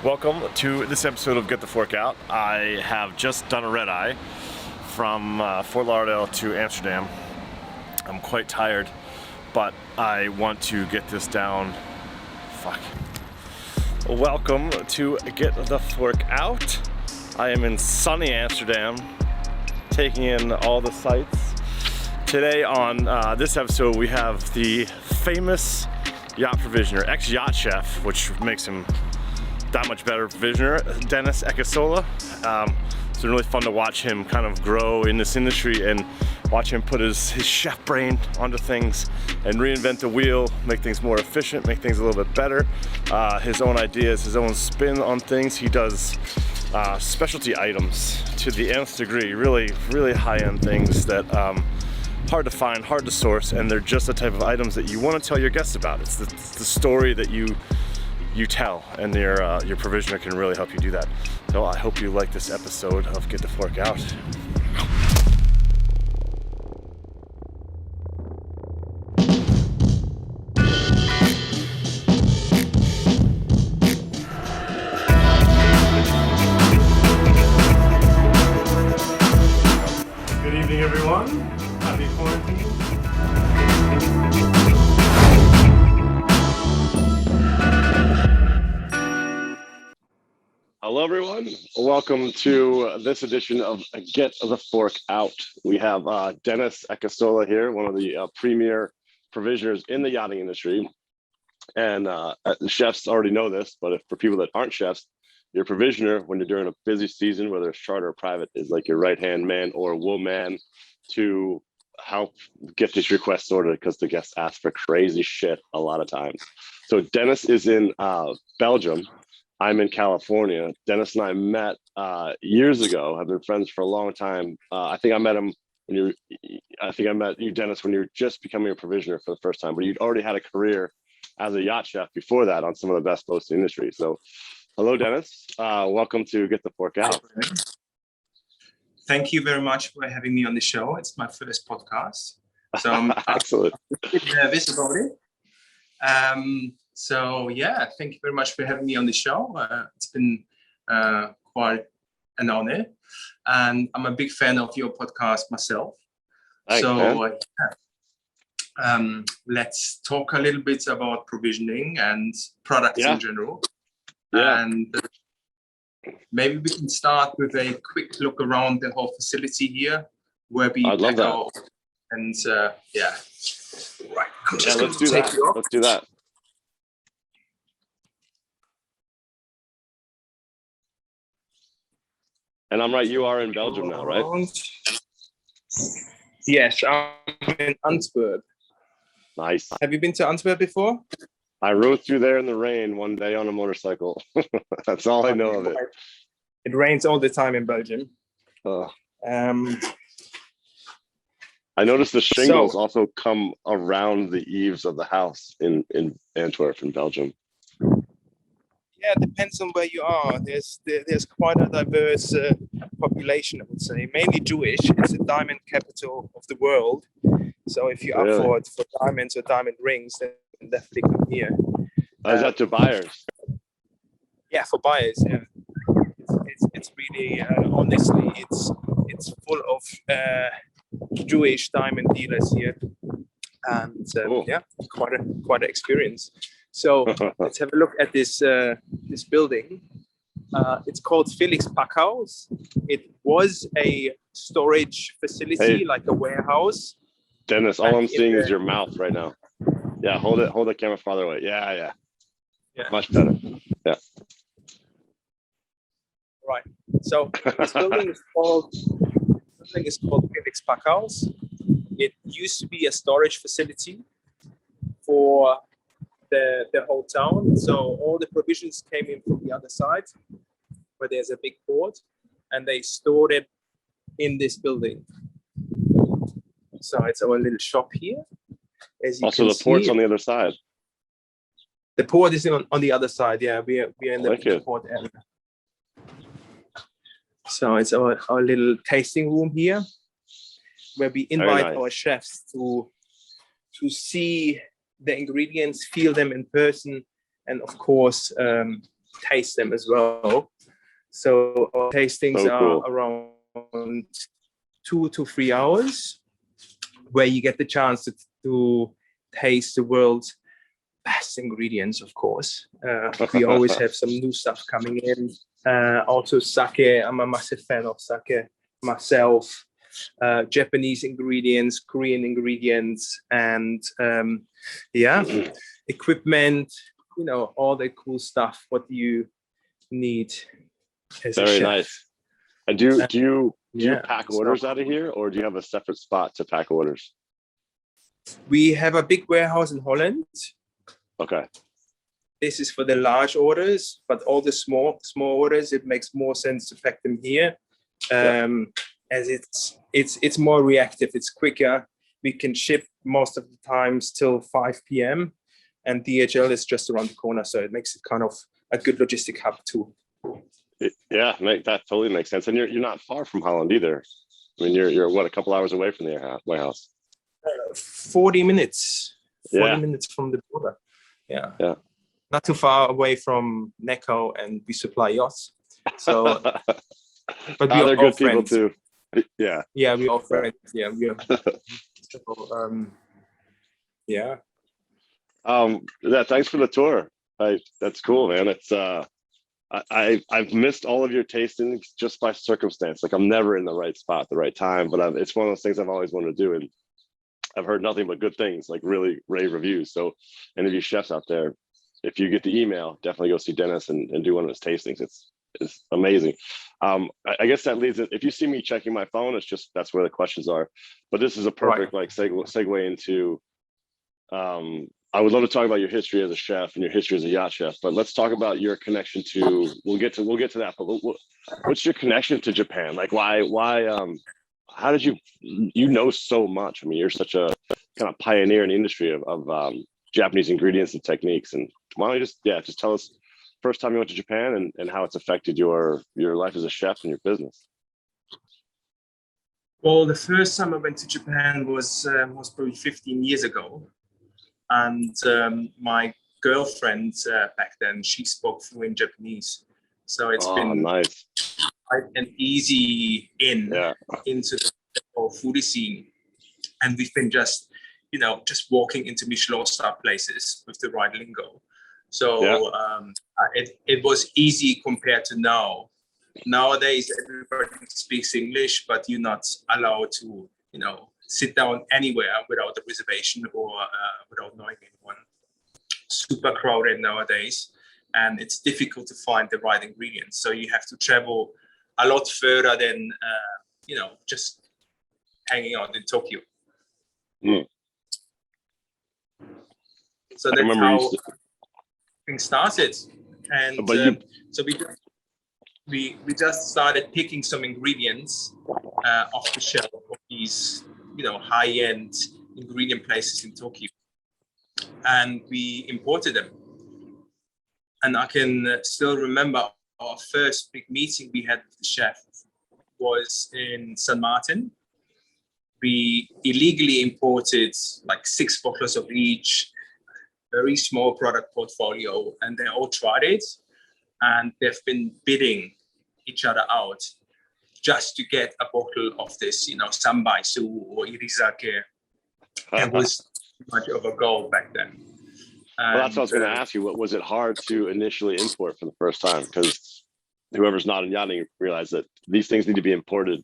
Welcome to this episode of Get the Fork Out. I have just done a red eye from Fort Lauderdale to Amsterdam. I'm quite tired, but I want to get this down. Welcome to Get the Fork Out. I am in sunny Amsterdam, taking in all the sights. Today on this episode, we have the famous yacht provisioner, ex-yacht chef, which makes him that much better provisioner, Dennis Ekisola. It's been really fun to watch him kind of grow in this industry and watch him put his chef brain onto things and reinvent the wheel, make things more efficient, make things a little bit better. His own ideas, his own spin on things. He does specialty items to the nth degree, really high-end things that hard to find, hard to source, and they're just the type of items that you want to tell your guests about. It's the story that you tell, and your provisioner can really help you do that. So I hope you like this episode of Get the Fork Out. Good evening, everyone. Happy quarantine. Hello, everyone. Welcome to this edition of Get the Fork Out. We have Dennis Ekisola here, one of the premier provisioners in the yachting industry. And chefs already know this, but for people that aren't chefs, your provisioner, when you're during a busy season, whether it's charter or private, is like your right-hand man or woman to help get this request sorted, because the guests ask for crazy shit a lot of times. So Dennis is in Belgium. I'm in California. Dennis and I met years ago. I've been friends for a long time. I think I met you, Dennis, when you were just becoming a provisioner for the first time, but you'd already had a career as a yacht chef before that on some of the best boats in the industry. So hello, Dennis. Welcome to Get the Fork Out. Thank you very much for having me on the show. It's my first podcast. So I'm Excellent. a bit nervous about it. So yeah, thank you very much for having me on the show. It's been quite an honor, and I'm a big fan of your podcast myself. Thanks, so let's talk a little bit about provisioning and products in general. And maybe we can start with a quick look around the whole facility here, where we I'd love that. And right, let's do that. Let's do that. And I'm right, you are in Belgium now, right? Yes, I'm in Antwerp. Nice. Have you been to Antwerp before? I rode through there in the rain one day on a motorcycle. That's all I know of it. It rains all the time in Belgium. I noticed the shingles also come around the eaves of the house in Antwerp in Belgium. Yeah, it depends on where you are. There's quite a diverse population, I would say, mainly Jewish. It's the diamond capital of the world. So if you're up for diamonds or diamond rings, then definitely come here. Is that to buyers? Yeah, for buyers. Yeah, it's really honestly, it's full of Jewish diamond dealers here, and quite an experience. So let's have a look at this building. It's called Felix Packhaus. It was a storage facility, like a warehouse. Dennis, all I'm seeing is your mouth right now. Yeah, hold the camera farther away. Yeah. Much better. Yeah. Right. So this building is called Felix Packhaus. It used to be a storage facility for the whole town. So all the provisions came in from the other side, where there's a big port, and they stored it in this building. So it's our little shop here. Also, the port's on the other side. The port is on the other side. Yeah, we are in the port area. So it's our little tasting room here, where we invite our chefs to see the ingredients, feel them in person, and of course taste them as well. So our tastings are around 2 to 3 hours, where you get the chance to taste the world's best ingredients, of course. We always have some new stuff coming in. Also sake, I'm a massive fan of sake myself. Japanese ingredients, Korean ingredients, and equipment, all the cool stuff what you need as a chef. Very nice. And do you pack orders out of here, or do you have a separate spot to pack orders? We have a big warehouse in Holland. Okay. This is for the large orders, but all the small orders, it makes more sense to pack them here, as it's more reactive. It's quicker. We can ship most of the times till 5 p.m. and DHL is just around the corner, so it makes it kind of a good logistic hub too. Yeah, that totally makes sense. And you're not far from Holland either. I mean, you're what, a couple hours away from the warehouse? 40 minutes. 40 minutes from the border. Yeah. Not too far away from Necco, and we supply yachts. So, but they're good friends. People too. Yeah. Yeah, we all friends. Yeah, we are. So, yeah. Thanks for the tour. That's cool, man. It's I've missed all of your tastings just by circumstance. Like, I'm never in the right spot at the right time, but it's one of those things I've always wanted to do, and I've heard nothing but good things, like really rave reviews. So any of you chefs out there, if you get the email, definitely go see Dennis and do one of his tastings. It's amazing. I guess that leads it. If you see me checking my phone, it's just, that's where the questions are. But this is a perfect segue into, I would love to talk about your history as a chef and your history as a yacht chef, but let's talk about your connection to, we'll get to that, but what's your connection to Japan? Like, why, how did you know so much? I mean, you're such a kind of pioneer in the industry of Japanese ingredients and techniques. And why don't you just tell us first time you went to Japan and how it's affected your life as a chef and your business? Well, the first time I went to Japan was probably 15 years ago. And my girlfriend back then, she spoke fluent Japanese. So it's been nice. An easy into the whole foodie scene. And we've been just walking into Michelin star places with the right lingo. So it was easy compared to now. Nowadays, everybody speaks English, but you're not allowed to, sit down anywhere without a reservation or without knowing anyone. Super crowded nowadays, and it's difficult to find the right ingredients. So you have to travel a lot further than, just hanging out in Tokyo. Mm. So that's how things started. And so we just started picking some ingredients off the shelf of these, high-end ingredient places in Tokyo, and we imported them. And I can still remember our first big meeting we had with the chef was in San Martin. We illegally imported like 6 bottles of each, very small product portfolio, and they all tried it, and they've been bidding each other out just to get a bottle of this, Sambaisu or Irizake. It was too much of a goal back then. Well, that's what I was going to ask you. What was it hard to initially import for the first time? Because whoever's not in yachting realized that these things need to be imported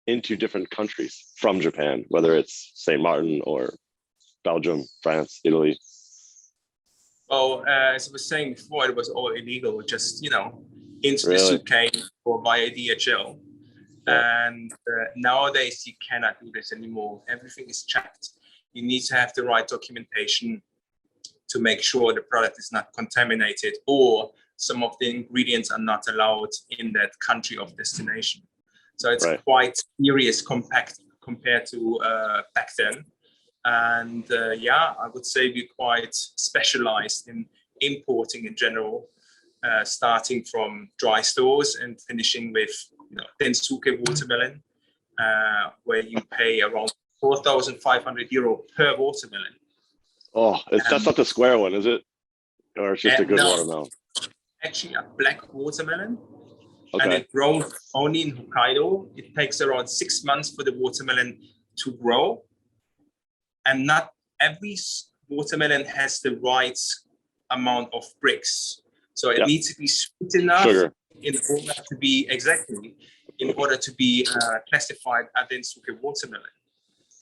into different countries from Japan, whether it's St. Martin or Belgium, France, Italy. Well, as I was saying before, it was all illegal, just, into the suitcase or via DHL. And nowadays, you cannot do this anymore. Everything is checked. You need to have the right documentation to make sure the product is not contaminated, or some of the ingredients are not allowed in that country of destination. So it's quite serious compared to back then. And I would say we're quite specialized in importing in general, starting from dry stores and finishing with Densuke watermelon, where you pay around €4,500 per watermelon. Oh, that's not the square one, is it? Or it's just a good watermelon? actually a black watermelon, and Okay. it grows only in Hokkaido. It takes around 6 months for the watermelon to grow, and not every watermelon has the right amount of bricks. So it Yep. needs to be sweet enough Sugar. in order to be classified as Densuke watermelon.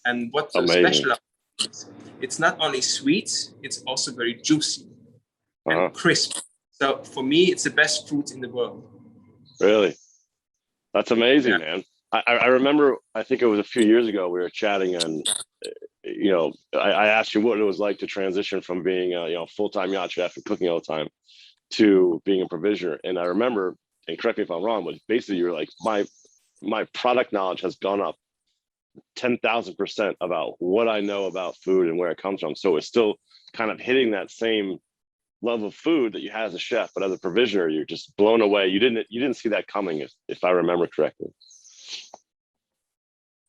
And what's so Amazing. special about it is it's not only sweet, it's also very juicy Uh-huh. and crisp. So for me, it's the best fruit in the world. Really? That's amazing, Yeah. man. I remember, I think it was a few years ago, we were chatting, and I asked you what it was like to transition from being a full-time yacht chef and cooking all the time to being a provisioner. And I remember, and correct me if I'm wrong, but basically you're like, my product knowledge has gone up 10,000% about what I know about food and where it comes from. So it's still kind of hitting that same love of food that you had as a chef, but as a provisioner, you're just blown away. You didn't see that coming, if I remember correctly.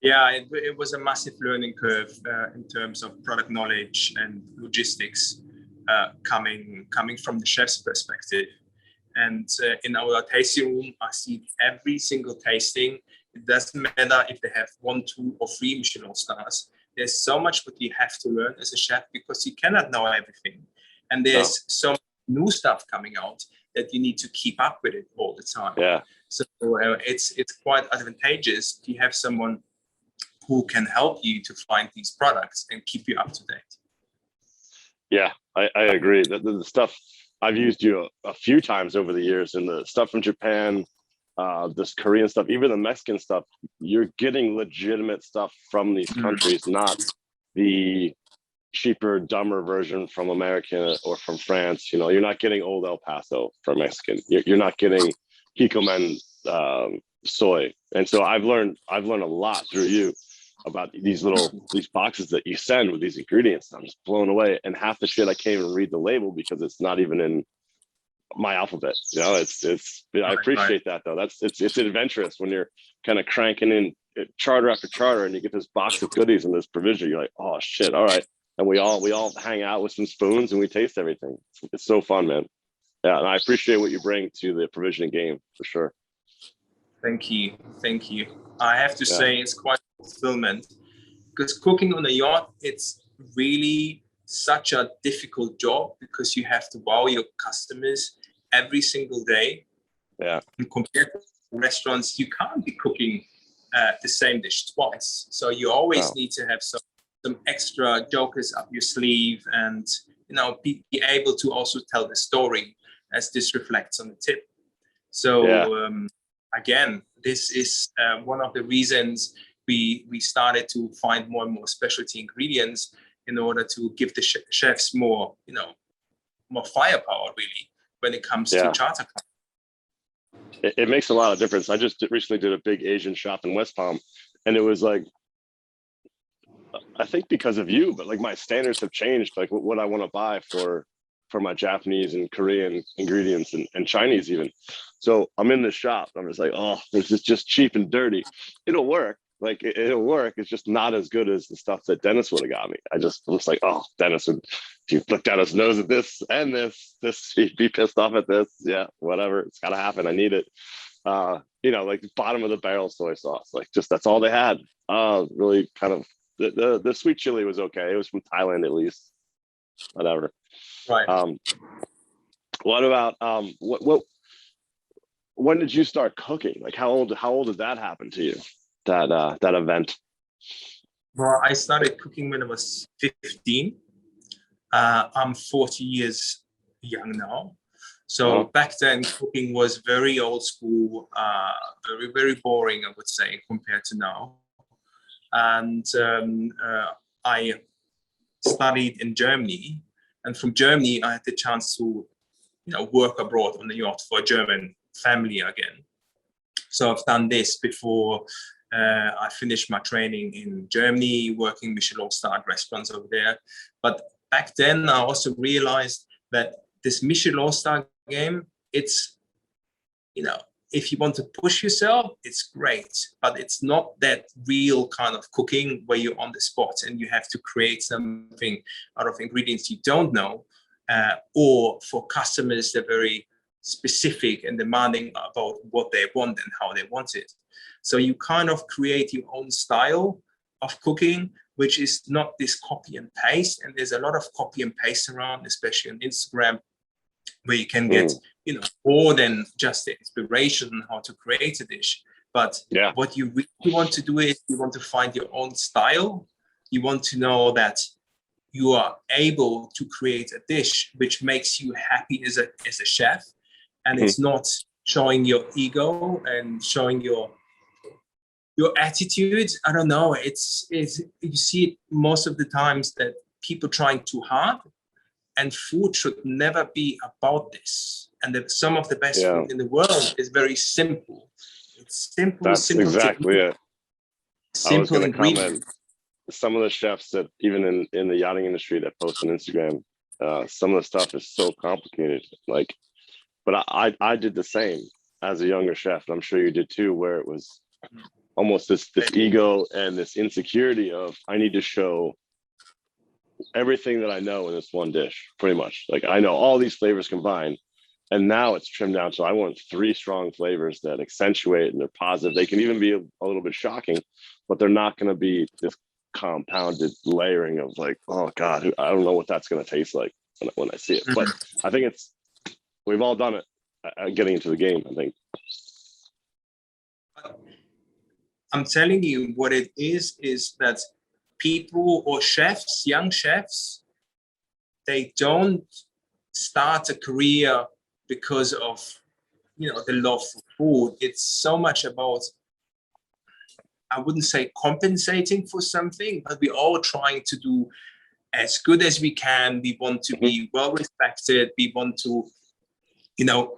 Yeah, it was a massive learning curve in terms of product knowledge and logistics, coming from the chef's perspective. And in our tasting room, I see every single tasting. It doesn't matter if they have 1, 2, or 3 Michelin stars. There's so much what you have to learn as a chef because you cannot know everything. And there's so much new stuff coming out that you need to keep up with it all the time. Yeah. So it's quite advantageous to have someone who can help you to find these products and keep you up to date. Yeah, I agree. The stuff I've used you a few times over the years, and the stuff from Japan, this Korean stuff, even the Mexican stuff, you're getting legitimate stuff from these countries, not the cheaper, dumber version from America or from France. You're not getting old El Paso from Mexican. You're not getting Kikkoman soy. And so I've learned a lot through you about these boxes that you send with these ingredients. I'm just blown away. And half the shit I can't even read the label because it's not even in my alphabet. I appreciate that though. It's adventurous when you're kind of cranking in charter after charter and you get this box of goodies and this provision. You're like, oh shit, all right. And we all hang out with some spoons and we taste everything. It's so fun, man. Yeah, and I appreciate what you bring to the provisioning game for sure. Thank you. I have to say it's quite fulfillment because cooking on a yacht, it's really such a difficult job because you have to wow your customers every single day. Yeah. And compared to restaurants, you can't be cooking the same dish twice. So you always need to have some extra jokers up your sleeve and be able to also tell the story as this reflects on the tip. So again, this is one of the reasons we started to find more and more specialty ingredients in order to give the chefs more firepower really when it comes to charter. It makes a lot of difference. I just recently did a big Asian shop in West Palm, and it was like, I think because of you, but like my standards have changed, like what I want to buy for my Japanese and Korean ingredients and Chinese even. So I'm in the shop. I'm just like, oh, this is just cheap and dirty. It'll work. Like it'll work. It's just not as good as the stuff that Dennis would have got me. I was like, oh, Dennis would, if you looked at his nose at this and this, he'd be pissed off at this. Yeah, whatever. It's got to happen. I need it. Like the bottom of the barrel soy sauce. Like just that's all they had. Really kind of the sweet chili was okay. It was from Thailand at least. Whatever. Right. What about what? When did you start cooking? Like how old did that happen to you? That event. Well, I started cooking when I was 15. I'm 40 years young now. So back then, cooking was very old school, very, very boring, I would say, compared to now. And I studied in Germany. And from Germany, I had the chance to, work abroad on the yacht for a German family again. So I've done this before I finished my training in Germany, working Michelin starred restaurants over there. But back then, I also realized that this Michelin star game, it's, if you want to push yourself, it's great, but it's not that real kind of cooking where you're on the spot and you have to create something out of ingredients you don't know, or for customers, they're very specific and demanding about what they want and how they want it. So you kind of create your own style of cooking, which is not this copy and paste. And there's a lot of copy and paste around, especially on Instagram, where you can get, more than just the inspiration on how to create a dish. But what you really want to do is you want to find your own style. You want to know that you are able to create a dish which makes you happy as a chef. And it's not showing your ego and showing your attitude. I don't know. It's you see it most of the times that people trying too hard, and food should never be about this. And that some of the best food in the world is very simple. It's simple. That's simple exactly technique, it. simple I was going to comment. ingredients. Some of the chefs that even in the yachting industry that post on Instagram, some of the stuff is so complicated. Like, but I did the same as a younger chef, and I'm sure you did too, where it was almost this ego and this insecurity of I need to show everything that I know in this one dish, pretty much. Like I know all these flavors combined, and now it's trimmed down. So I want 3 strong flavors that accentuate and they're positive. They can even be a little bit shocking, but they're not going to be this compounded layering of like, oh God, I don't know what that's going to taste like when I see it. But I think we've all done it getting into the game, I think. I'm telling you what it is that people or chefs, young chefs, they don't start a career because of, the love for food. It's so much about, I wouldn't say compensating for something, but we're all trying to do as good as we can. We want to be well respected. We want to,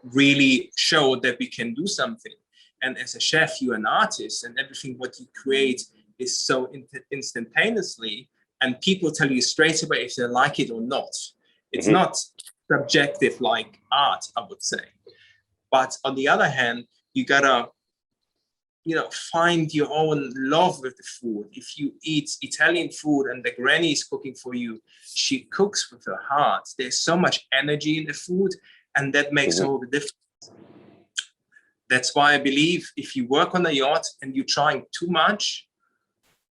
really show that we can do something. And as a chef, you're an artist, and everything what you create is so instantaneously, and people tell you straight away if they like it or not. It's not subjective like art, I would say. But on the other hand, you gotta, find your own love with the food. If you eat Italian food and the granny is cooking for you, she cooks with her heart. There's so much energy in the food, and that makes all the difference. That's why I believe if you work on a yacht and you're trying too much,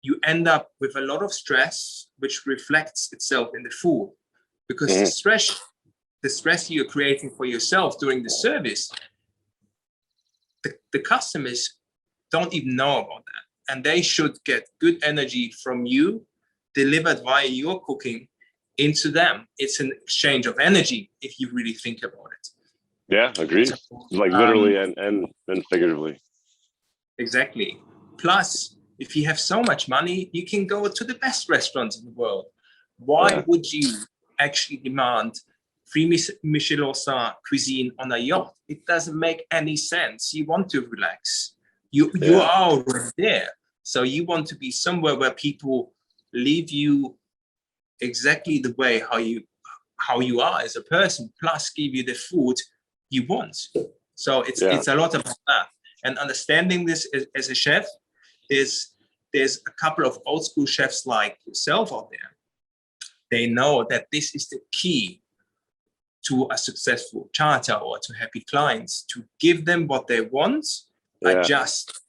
you end up with a lot of stress, which reflects itself in the food. Because the stress you're creating for yourself during the service, the customers don't even know about that. And they should get good energy from you delivered via your cooking into them. It's an exchange of energy if you really think about it. Yeah, agreed. So, like literally and figuratively. Exactly. Plus, if you have so much money, you can go to the best restaurants in the world. Why would you actually demand 3 Michelin star cuisine on a yacht? It doesn't make any sense. You want to relax. You are already there. So you want to be somewhere where people leave you exactly the way how you are as a person, plus give you the food you want. So it's a lot about that. And understanding this as a chef, there's a couple of old school chefs like yourself out there. They know that this is the key to a successful charter or to happy clients, to give them what they want, adjust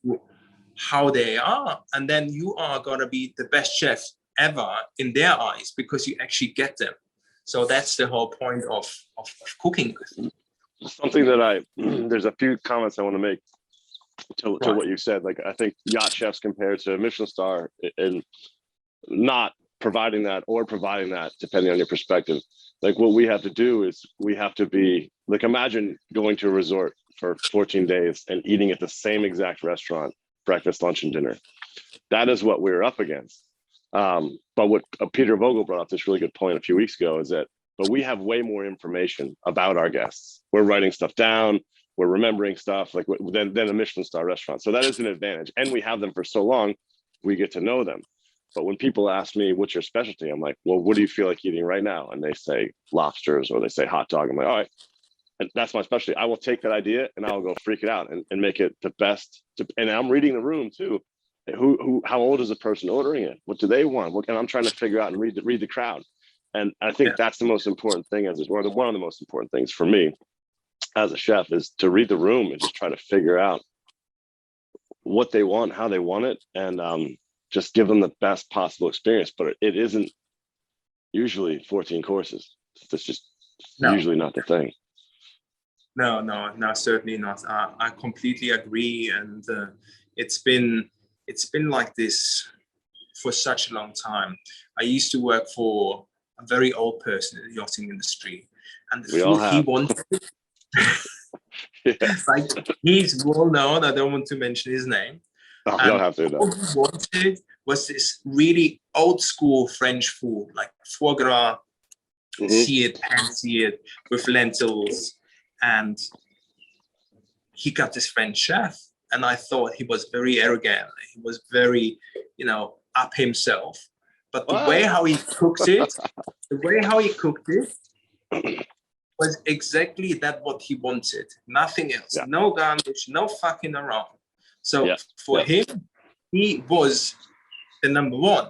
how they are, and then you are going to be the best chef ever in their eyes because you actually get them. So that's the whole point of cooking. Something that there's a few comments I want to make to what you said. Like, I think yacht chefs compared to Michelin star and not providing that or providing that, depending on your perspective. Like, what we have to do is we have to be like, imagine going to a resort for 14 days and eating at the same exact restaurant, breakfast, lunch, and dinner. That is what we're up against. But what Peter Vogel brought up this really good point a few weeks ago is that, but we have way more information about our guests. We're writing stuff down. We're remembering stuff like than a Michelin star restaurant. So that is an advantage. And we have them for so long, we get to know them. But when people ask me, what's your specialty? I'm like, well, what do you feel like eating right now? And they say lobsters or they say hot dog. I'm like, all right, and that's my specialty. I will take that idea and I'll go freak it out and make it the best. And I'm reading the room too. How old is the person ordering it? What do they want? And I'm trying to figure out and read the crowd. And I think that's the most important thing, one of the most important things for me as a chef is to read the room and just try to figure out what they want, how they want it, and just give them the best possible experience. But it isn't usually 14 courses. That's just usually not the thing. No, certainly not. I completely agree, and it's been like this for such a long time. I used to work for a very old person in the yachting industry, and the food he wanted, like, he's well known. I don't want to mention his name. Oh, you don't have to. What he wanted was this really old school French food, like foie gras, seared, pan-seared with lentils. And he got this French chef, and I thought he was very arrogant. He was very, up himself. But the way how he cooked it, was exactly what he wanted. Nothing else. Yeah. No garnish, no fucking around. So for him, he was the number one.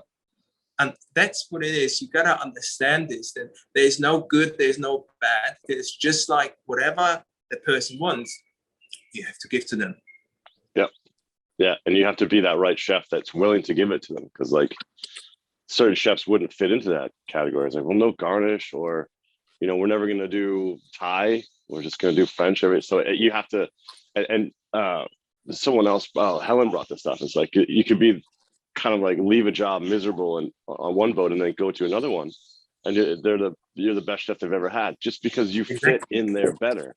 And that's what it is. You got to understand this, that there's no good, there's no bad. There's just like whatever the person wants, you have to give to them. Yeah. Yeah. And you have to be that right chef that's willing to give it to them. Because like certain chefs wouldn't fit into that category. It's like, well, no garnish, or, we're never going to do Thai. We're just going to do French. So you have to, and someone else, Helen brought this up. It's like, you could be kind of like leave a job miserable and on one boat and then go to another one, and you're the best chef they've ever had just because you fit in there better.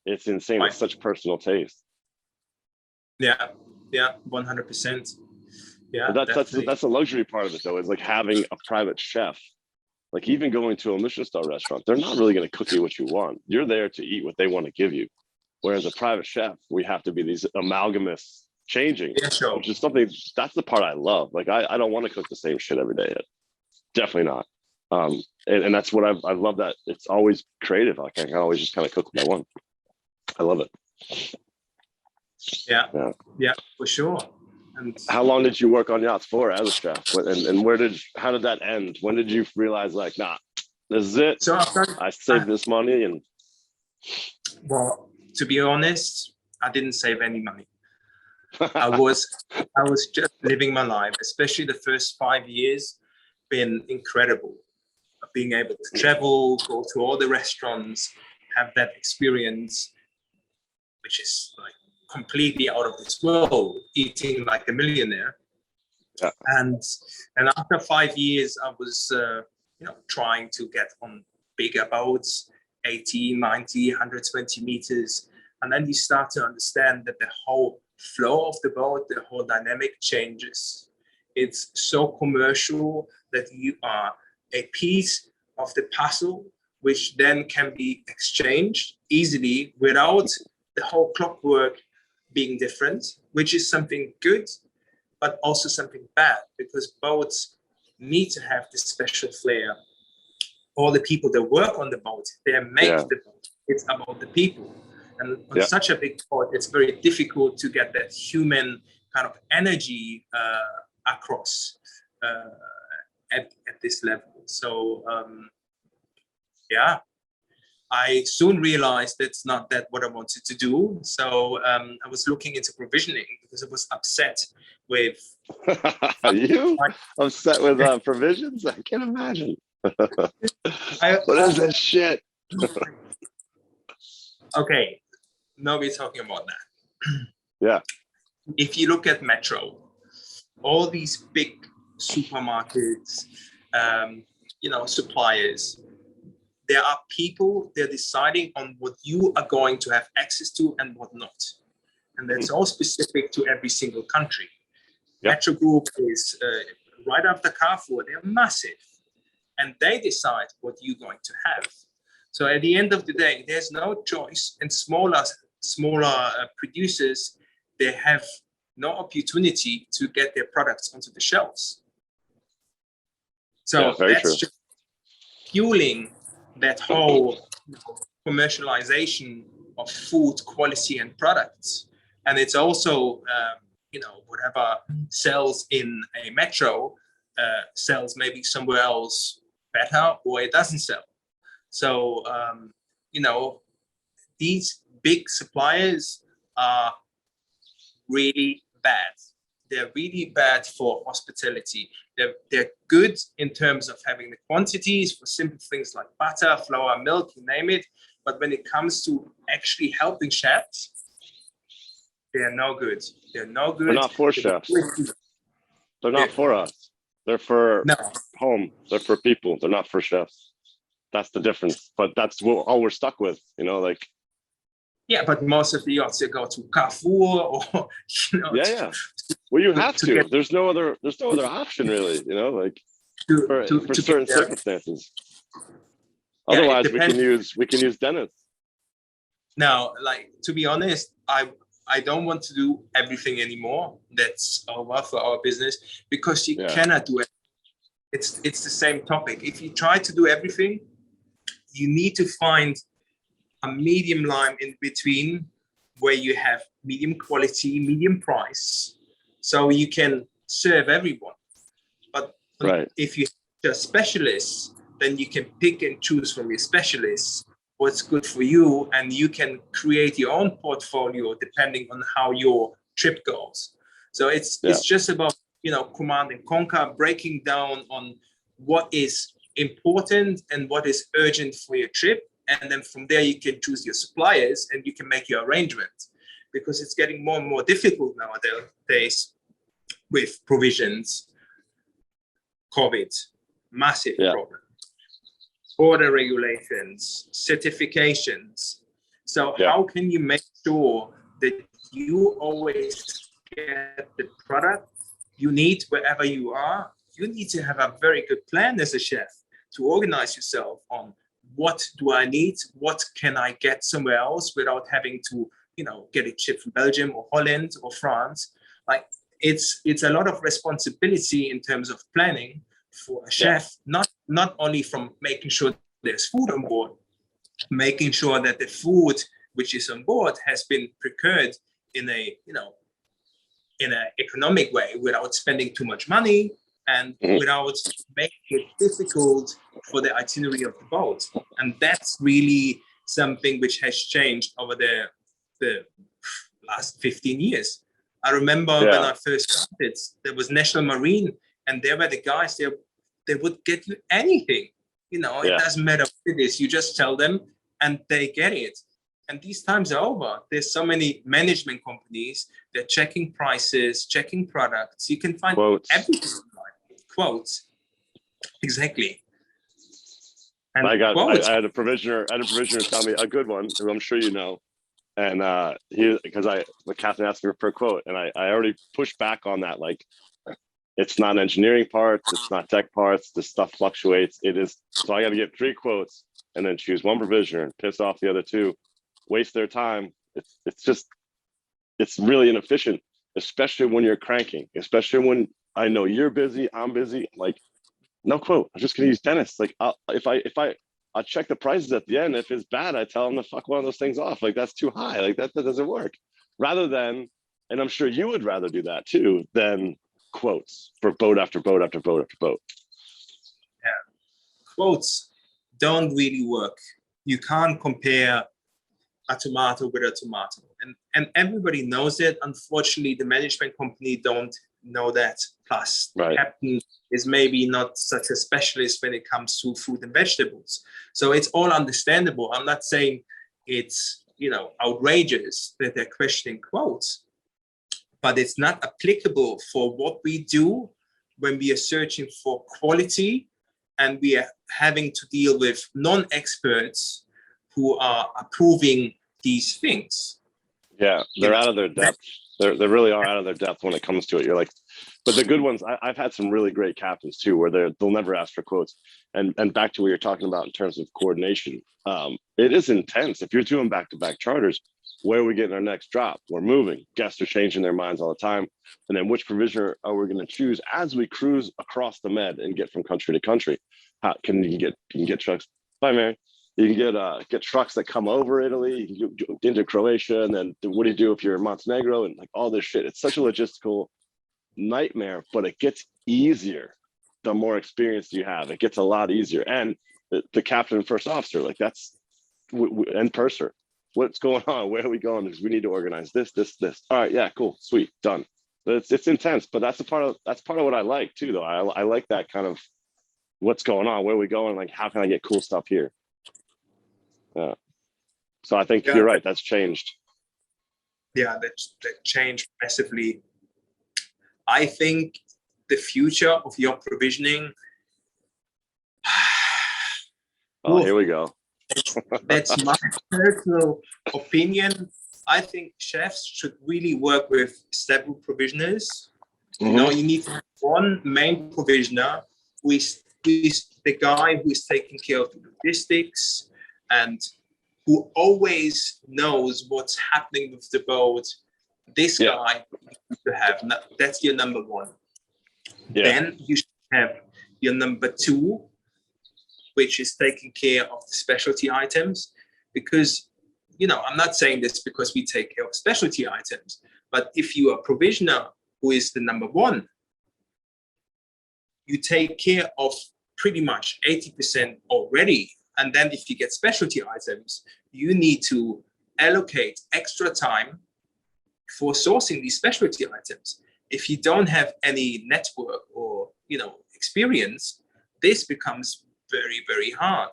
It's insane. It's such personal taste. Yeah 100%. Yeah, but that's the luxury part of it, though, is like having a private chef. Like even going to a Michelin star restaurant, they're not really going to cook you what you want. You're there to eat what they want to give you. Whereas a private chef, we have to be these amalgamous changing, which is something, that's the part I love. Like I don't want to cook the same shit every day. Definitely not. And that's what I love, that it's always creative. Like I can always just kind of cook what I want. I love it. Yeah, for sure. And how long did you work on yachts for as a chef? And how did that end? When did you realize, like, nah, this is it? So I saved this money. And well, to be honest, I didn't save any money. I was just living my life, especially the first 5 years, been incredible. Being able to travel, go to all the restaurants, have that experience, which is like completely out of this world, eating like a millionaire. Yeah. And after 5 years, I was trying to get on bigger boats, 80, 90, 120 meters. And then you start to understand that the whole flow of the boat, the whole dynamic changes. It's so commercial that you are a piece of the puzzle, which then can be exchanged easily without the whole clockwork being different, which is something good, but also something bad, because boats need to have this special flair. All the people that work on the boat, they make the boat. It's about the people. And on such a big boat, it's very difficult to get that human kind of energy across at this level. So, I soon realized that's not what I wanted to do. So I was looking into provisioning because I was upset with... You? Upset with provisions? I can't imagine. What is this shit? Okay, now we're talking about that. Yeah. If you look at Metro, all these big supermarkets, suppliers, there are people, they're deciding on what you are going to have access to and what not. And that's all specific to every single country. Yep. Metro Group is right after Carrefour, they're massive. And they decide what you're going to have. So at the end of the day, there's no choice. And smaller producers, they have no opportunity to get their products onto the shelves. So that's just fueling that whole commercialization of food quality and products. And it's also, whatever sells in a metro sells maybe somewhere else better, or it doesn't sell. So, these big suppliers are really bad. They're really bad for hospitality. They're good in terms of having the quantities for simple things like butter, flour, milk, you name it. But when it comes to actually helping chefs, they're no good. They're no good. They're not for chefs. They're not for us. They're for home. They're for people. They're not for chefs. That's the difference. But that's all we're stuck with, you know, like. Yeah, but most of the yachts, they go to Carrefour or, you know. Yeah. Well, you have to. There's no other option, really, you know, like for certain circumstances. Yeah, otherwise, we can use Dennis. Now, like, to be honest, I don't want to do everything anymore. That's over for our business, because you cannot do it. It's the same topic. If you try to do everything, you need to find a medium line in between, where you have medium quality, medium price, so you can serve everyone. But if you're just specialists, then you can pick and choose from your specialists what's good for you, and you can create your own portfolio depending on how your trip goes. So it's just about, you know, command and conquer, breaking down on what is important and what is urgent for your trip. And then from there, you can choose your suppliers and you can make your arrangements, because it's getting more and more difficult nowadays with provisions, COVID, massive problem, border regulations, certifications. So how can you make sure that you always get the product you need wherever you are? You need to have a very good plan as a chef to organize yourself on what do I need, what can I get somewhere else without having to, you know, get it shipped from Belgium or Holland or France. Like, it's a lot of responsibility in terms of planning for a chef, not only from making sure there's food on board, making sure that the food which is on board has been procured in a, you know, in an economic way without spending too much money and without making it difficult for the itinerary of the boat. And that's really something which has changed over the last 15 years. I remember when I first started, there was National Marine, and there were the guys, they would get you anything. You know, it doesn't matter what it is, you just tell them and they get it. And these times are over. There's so many management companies, they're checking prices, checking products. You can find everything online. Quotes. Exactly. And I had a provisioner tell me a good one, who I'm sure you know. And the captain asked me for a quote, and I already pushed back on that. Like, it's not engineering parts, it's not tech parts. This stuff fluctuates. It is. So I got to get 3 quotes and then choose one provisioner and piss off the other 2, waste their time. It's really inefficient, especially when you're cranking, especially when I know you're busy, I'm busy. Like, no quote. I'm just going to use Dennis. Like, I'll check the prices at the end. If it's bad, I tell them to fuck one of those things off. Like, that's too high. Like, that doesn't work. Rather than, and I'm sure you would rather do that too, than quotes for boat after boat after boat after boat. Yeah. Quotes don't really work. You can't compare a tomato with a tomato. And everybody knows it. Unfortunately, the management company don't know that. Plus, the captain is maybe not such a specialist when it comes to fruit and vegetables. So it's all understandable. I'm not saying it's, you know, outrageous that they're questioning quotes, but it's not applicable for what we do when we are searching for quality and we are having to deal with non-experts who are approving these things. Yeah, they're out of their depth. They really are out of their depth when it comes to it. You're like, but the good ones, I've had some really great captains too, where they'll never ask for quotes. And back to what you're talking about in terms of coordination, it is intense. If you're doing back-to-back charters, where are we getting our next drop? We're moving. Guests are changing their minds all the time. And then which provisioner are we going to choose as we cruise across the Med and get from country to country? How can you get trucks? Bye, Mary. You can get trucks that come over Italy, you can go into Croatia, and then what do you do if you're in Montenegro and like all this shit? It's such a logistical nightmare, but it gets easier the more experience you have. It gets a lot easier. And the captain and first officer, like that's, and purser, what's going on? Where are we going? Because we need to organize this. All right, yeah, cool, sweet, done. But it's intense, but that's part of what I like too, though. I like that kind of what's going on, where are we going, like how can I get cool stuff here? So I think you're right. That's changed. Yeah, that changed massively. I think the future of yacht provisioning. Oh, here we go. That's my personal opinion. I think chefs should really work with several provisioners. You know, you need to have one main provisioner who is the guy who is taking care of the logistics and who always knows what's happening with the boat. This guy you have, that's your number one. Then you should have your number two, which is taking care of the specialty items. Because, you know, I'm not saying this because we take care of specialty items, but if you are a provisioner who is the number one, you take care of pretty much 80% already. And then if you get specialty items, you need to allocate extra time for sourcing these specialty items. If you don't have any network or, you know, experience, this becomes very, very hard,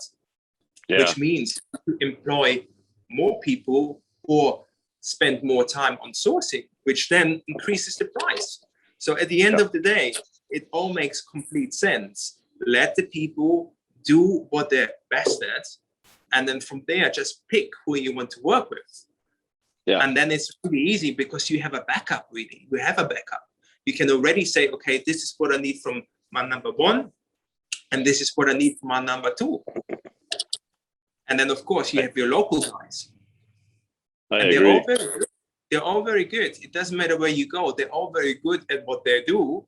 which means you employ more people or spend more time on sourcing, which then increases the price. So at the end of the day, it all makes complete sense. Let the people do what they're best at, and then from there, just pick who you want to work with. And then it's really easy because you have a backup, really. We have a backup. You can already say, okay, this is what I need from my number one, and this is what I need from my number two. And then, of course, you have your local guys. I agree. They're all very good. It doesn't matter where you go. They're all very good at what they do.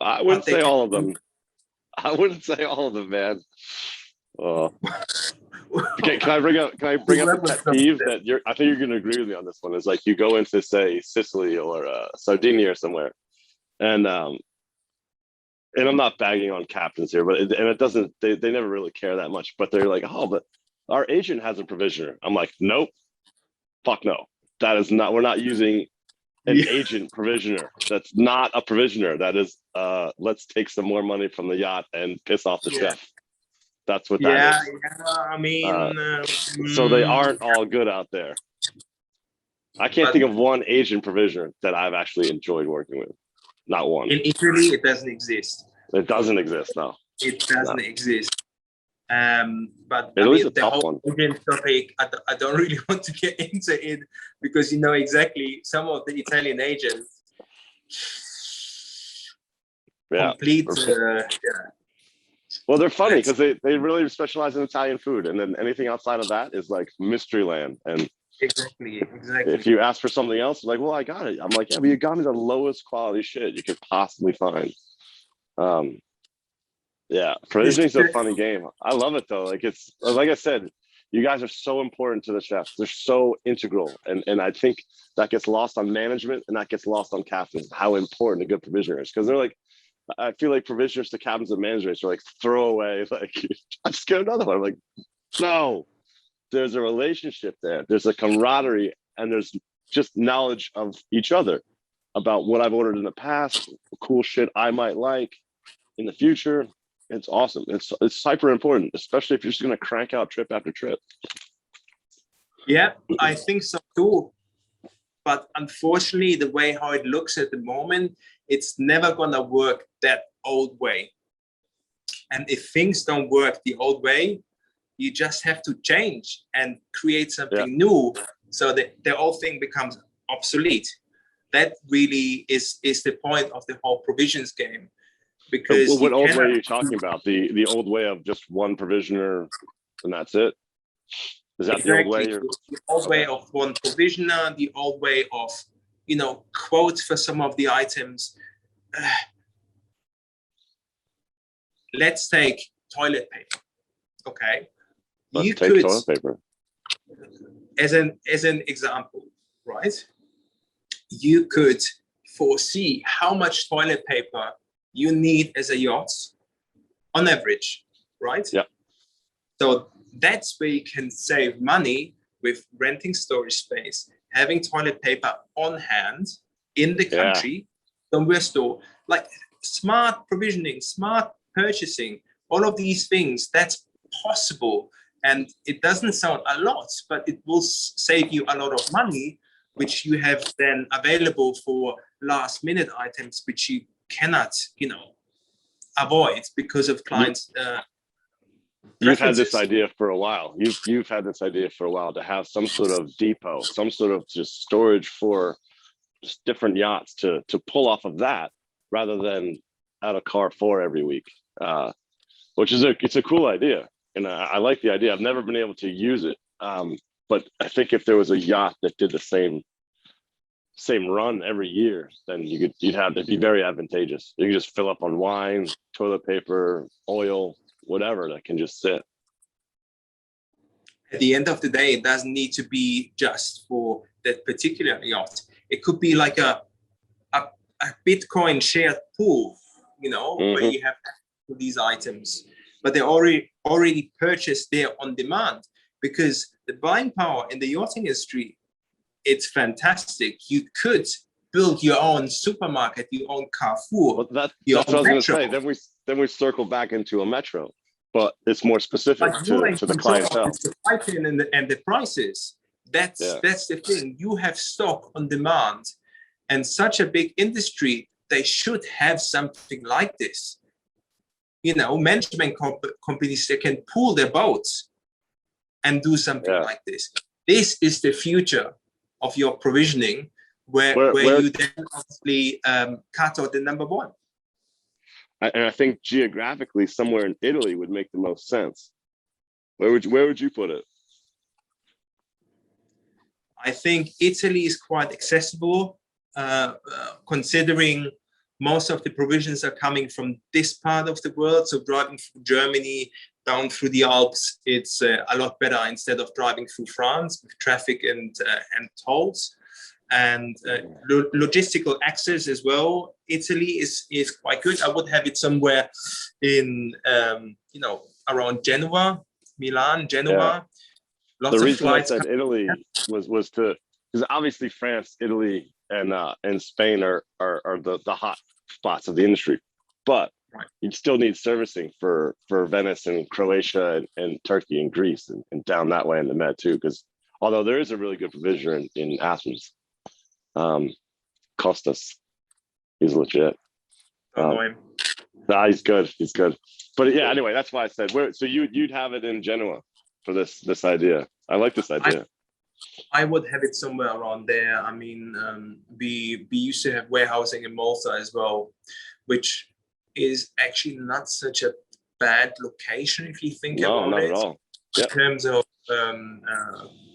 I wouldn't say all of them. I wouldn't say all of them, man. Okay, can I bring up a pet peeve that I think you're going to agree with me on this one? Is like you go into, say, Sicily or Sardinia or somewhere, and I'm not bagging on captains here, but it doesn't. They never really care that much. But they're like, oh, but our agent has a provisioner. I'm like, nope, fuck no. That is not. We're not using an agent provisioner. That's not a provisioner. That is, let's take some more money from the yacht and piss off the chef. That's what that is. I mean, so they aren't all good out there. I can't think of one agent provisioner that I've actually enjoyed working with. Not one. In Italy, it doesn't exist. It doesn't exist, no. It doesn't exist. But Italy's I mean, a tough one. Agent topic, I don't really want to get into it because you know exactly some of the Italian agents complete. Well, they're funny because they really specialize in Italian food, and then anything outside of that is like mystery land. And exactly. If you ask for something else, like, well, I got it. I'm like, yeah, but you got me the lowest quality shit you could possibly find. Provisioning's a funny game. I love it though. Like it's like I said, you guys are so important to the chefs. They're so integral, and I think that gets lost on management, and that gets lost on captains. How important a good provisioner is, because they're like, I feel like provisioners to captains and managers are like throwaway. Like, I just get another one. I'm like, no, there's a relationship there. There's a camaraderie, and there's just knowledge of each other about what I've ordered in the past, cool shit I might like in the future. It's awesome. It's hyper important, especially if you're just gonna crank out trip after trip. Yeah, I think so too. But unfortunately, the way how it looks at the moment, it's never gonna work that old way. And if things don't work the old way, you just have to change and create something new, so that the old thing becomes obsolete. That really is the point of the whole provisions game. Because what old way are you talking about? The old way of just one provisioner and that's it? Is that the old way? The old way of one provisioner, the old way of, you know, quotes for some of the items. Let's take toilet paper. Okay. Let's take toilet paper. As an example, right? You could foresee how much toilet paper you need as a yacht on average, right? Yeah. So that's where you can save money with renting storage space, having toilet paper on hand in the country, somewhere stored, like smart provisioning, smart purchasing, all of these things, that's possible. And it doesn't sound a lot, but it will save you a lot of money, which you have then available for last minute items, which you cannot, avoid because of clients' You've had this idea for a while. You've had this idea for a while to have some sort of depot, some sort of just storage for just different yachts to pull off of that rather than out of Carrefour every week, which is it's a cool idea. And I like the idea. I've never been able to use it. But I think if there was a yacht that did the same run every year, then it'd be very advantageous. You can just fill up on wine, toilet paper, oil, whatever that can just sit. At the end of the day, it doesn't need to be just for that particular yacht. It could be like a Bitcoin shared pool, where you have these items, but they're already purchased there on demand, because the buying power in the yachting industry, it's fantastic. You could build your own supermarket, your own Carrefour. Well, that's what I was going to say. Then we circle back into a metro, but it's more specific to the clientele. The pricing and the prices. That's the thing. You have stock on demand, and such a big industry, they should have something like this. Management companies, they can pool their boats and do something like this. This is the future of your provisioning, where you then obviously cut out the number one. And I think geographically, somewhere in Italy would make the most sense. Where would you put it? I think Italy is quite accessible, considering most of the provisions are coming from this part of the world. So driving through Germany, down through the Alps, it's a lot better instead of driving through France with traffic and tolls. And logistical access as well. Italy is quite good. I would have it somewhere in, around Genoa, Milan, Genoa. Lots the of reason flights. I said Italy was because obviously France, Italy, and Spain are the hot spots of the industry, but you still need servicing for Venice and Croatia and Turkey and Greece and down that way in the Med too. Because although there is a really good provisioner in Athens, Costas, he's legit. He's good. But yeah, anyway, that's why I said so you'd have it in Genoa for this idea. I like this idea. I would have it somewhere around there. I mean, we used to have warehousing in Malta as well, which is actually not such a bad location if you think about it. No, not at all. In terms of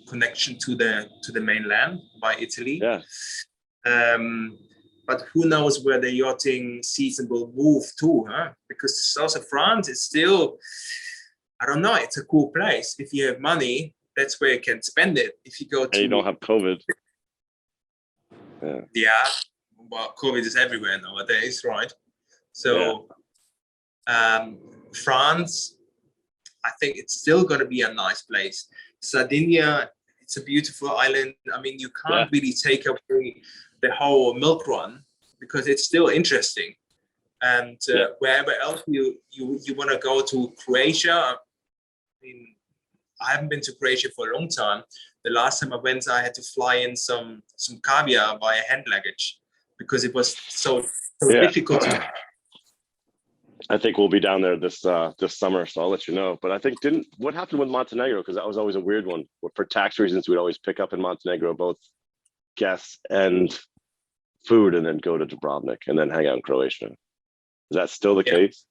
connection to the mainland by Italy. Yeah. But who knows where the yachting season will move to, huh? Because the south of France is still, I don't know, it's a cool place. If you have money, that's where you can spend it. If you go to... And you don't have COVID. Yeah. Well, COVID is everywhere nowadays, right? So France, I think it's still going to be a nice place. Sardinia, it's a beautiful island. I mean, you can't really take away the whole milk run because it's still interesting. And wherever else you want to go to Croatia, I mean, I haven't been to Croatia for a long time. The last time I went, I had to fly in some caviar via hand luggage because it was so difficult to... I think we'll be down there this summer, so I'll let you know. But I think what happened with Montenegro? Because that was always a weird one. For tax reasons, we'd always pick up in Montenegro both guests and food, and then go to Dubrovnik and then hang out in Croatia. Is that still the case?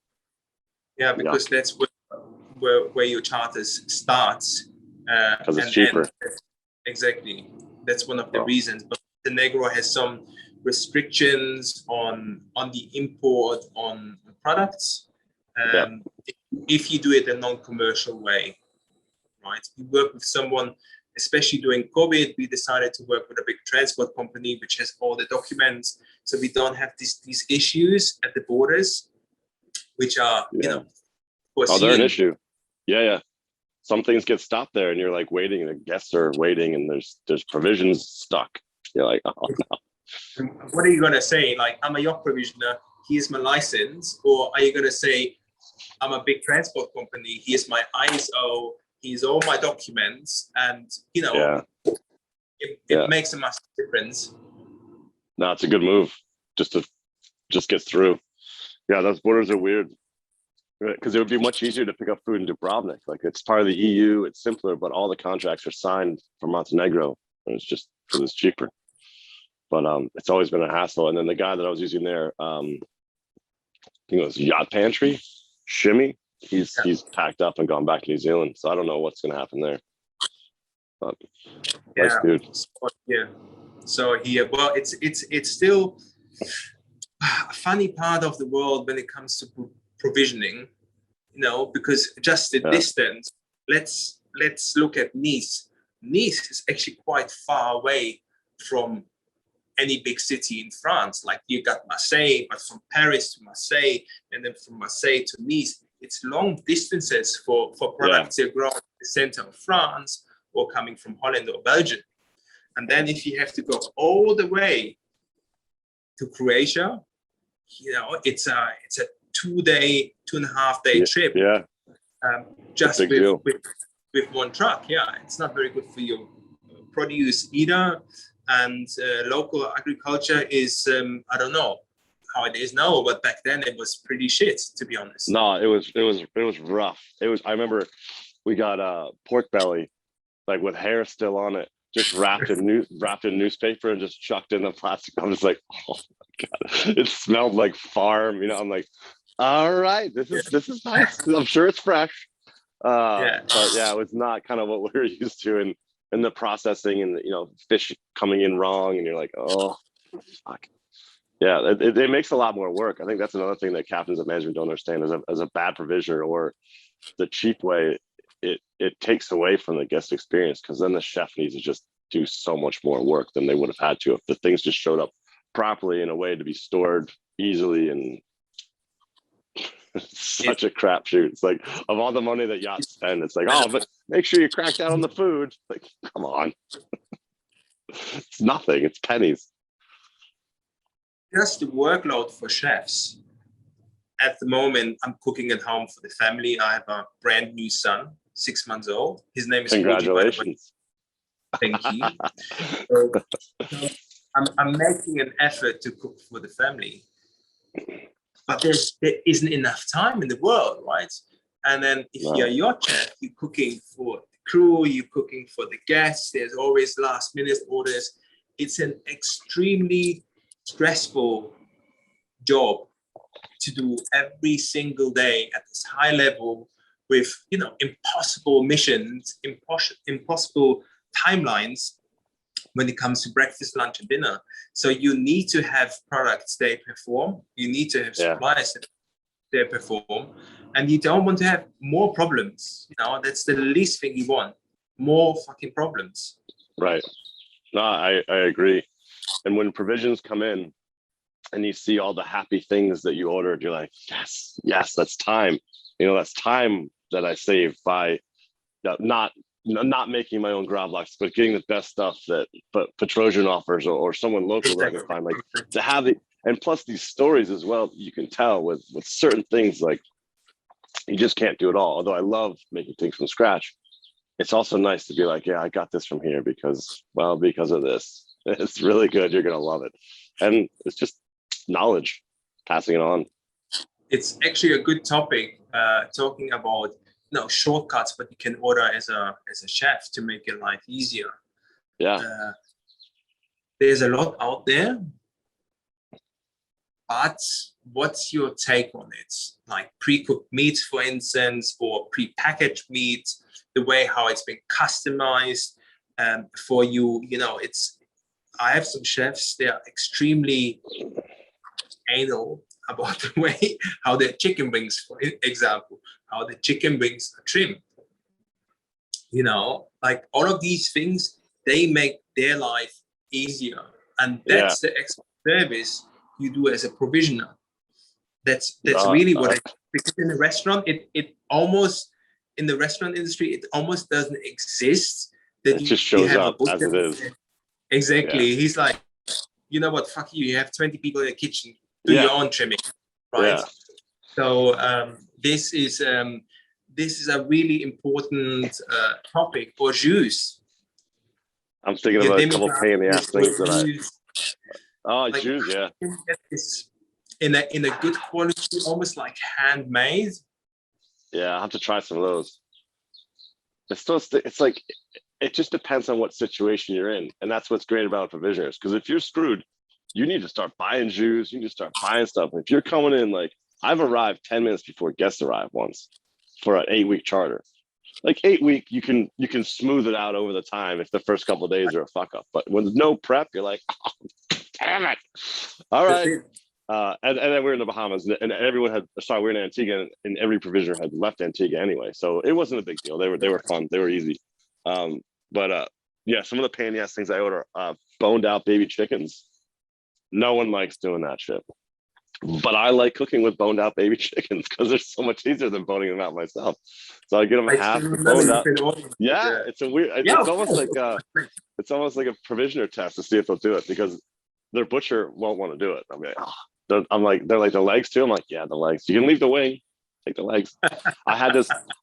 Yeah, because that's where your charters starts. Because it's cheaper. Exactly, that's one of the reasons. But Montenegro has some restrictions on the import on products, if you do it a non-commercial way, right? We work with someone, especially during COVID, we decided to work with a big transport company which has all the documents, so we don't have these issues at the borders, which are they're an issue. Yeah. some things get stopped there, and you're like waiting, and the guests are waiting, and there's provisions stuck. You're like, oh no. What are you gonna say? Like, I'm a yacht provisioner. Here's my license, or are you gonna say, I'm a big transport company. Here's my ISO. Here's all my documents, and it makes a massive difference. No, it's a good move. Just get through. Yeah, those borders are weird. Because it would be much easier to pick up food in Dubrovnik. Like, it's part of the EU, it's simpler, but all the contracts are signed for Montenegro, and it's just because it's cheaper. But it's always been a hassle. And then the guy that I was using there, I think it was Yacht Pantry, Shimmy. He's packed up and gone back to New Zealand, so I don't know what's going to happen there. But nice dude. So here, well, it's still a funny part of the world when it comes to provisioning, because just the distance. Let's look at Nice. Nice is actually quite far away from any big city in France. Like, you got Marseille, but from Paris to Marseille, and then from Marseille to Nice, it's long distances for products that grow in the center of France or coming from Holland or Belgium. And then if you have to go all the way to Croatia, it's a 2.5 day trip. Yeah. Just with one truck. Yeah, it's not very good for your produce either. And local agriculture is, I don't know how it is now, but back then it was pretty shit, to be honest. No, it was rough. I remember we got pork belly, like with hair still on it, just wrapped in newspaper and just chucked in the plastic. I'm just like, oh my God, it smelled like farm. I'm like, all right, this is nice. I'm sure it's fresh. But yeah, it was not kind of what we were used to, and the processing and fish coming in wrong, and you're like, oh fuck. Yeah, it makes a lot more work. I think that's another thing that captains of management don't understand as a bad provisioner, or the cheap way. It takes away from the guest experience, because then the chef needs to just do so much more work than they would have had to if the things just showed up properly in a way to be stored easily. And it's such a crapshoot. It's like, of all the money that yachts spend, it's like, oh, but make sure you crack down on the food. Like, come on. It's nothing. It's pennies. Just the workload for chefs. At the moment, I'm cooking at home for the family. I have a brand new son, 6 months old. His name is Congratulations. Thank you. So, I'm making an effort to cook for the family, but there isn't enough time in the world, right? And then if you're a yacht chef, you're cooking for the crew, you're cooking for the guests. There's always last minute orders. It's an extremely stressful job to do every single day at this high level with impossible missions, impossible timelines when it comes to breakfast, lunch, and dinner. So you need to have products that perform. You need to have suppliers that perform, and you don't want to have more problems. That's the least thing you want. More fucking problems. Right. No, I agree. And when provisions come in, and you see all the happy things that you ordered, you're like, yes, that's time. That's time that I saved by not making my own gravlax, but getting the best stuff that Petrosian offers, or someone local that I can find. Like, to have it, and plus these stories as well, you can tell with certain things, like, you just can't do it all. Although I love making things from scratch, it's also nice to be like, yeah, I got this from here because of this. It's really good. You're gonna love it, and it's just knowledge, passing it on. It's actually a good topic, talking about shortcuts, but you can order as a chef to make your life easier. There's a lot out there, but what's your take on it? Like pre-cooked meats, for instance, or pre-packaged meats, the way how it's been customized for you. I have some chefs, they are extremely anal about the way how their chicken wings, for example, how the chicken wings are trimmed. Like all of these things, they make their life easier. And that's the extra service you do as a provisioner. That's really what because in a restaurant, it almost in the restaurant industry, it almost doesn't exist. That It just shows up as it is. Exactly. Yeah. He's like, you know what? Fuck you. You have 20 people in the kitchen. Do your own trimming, right? Yeah. So this is a really important topic for jus. I'm thinking about a couple pain in the ass things that like, jus, yeah. It's in a good quality, almost like handmade. Yeah, I'll have to try some of those. It's like, it just depends on what situation you're in. And that's what's great about provisioners. Because if you're screwed, you need to start buying jus, you need to start buying stuff. If you're coming in, like, I've arrived 10 minutes before guests arrive once for an 8-week charter. Like 8-week, you can smooth it out over the time if the first couple of days are a fuck up. But when there's no prep, you're like, oh, damn it. All right. And then we're in the Bahamas, and everyone we were in Antigua, and every provisioner had left Antigua anyway, so it wasn't a big deal. They were fun, they were easy. But yeah, some of the pain in the ass things I order, boned out baby chickens. No one likes doing that shit, but I like cooking with boned out baby chickens because they're so much easier than boning them out myself. So I get them half boned out. Yeah, it's a weird. It's almost like a provisioner test to see if they'll do it, because their butcher won't want to do it. I'm like, they're like, the legs too. I'm like, yeah, the legs. You can leave the wing, take the legs. I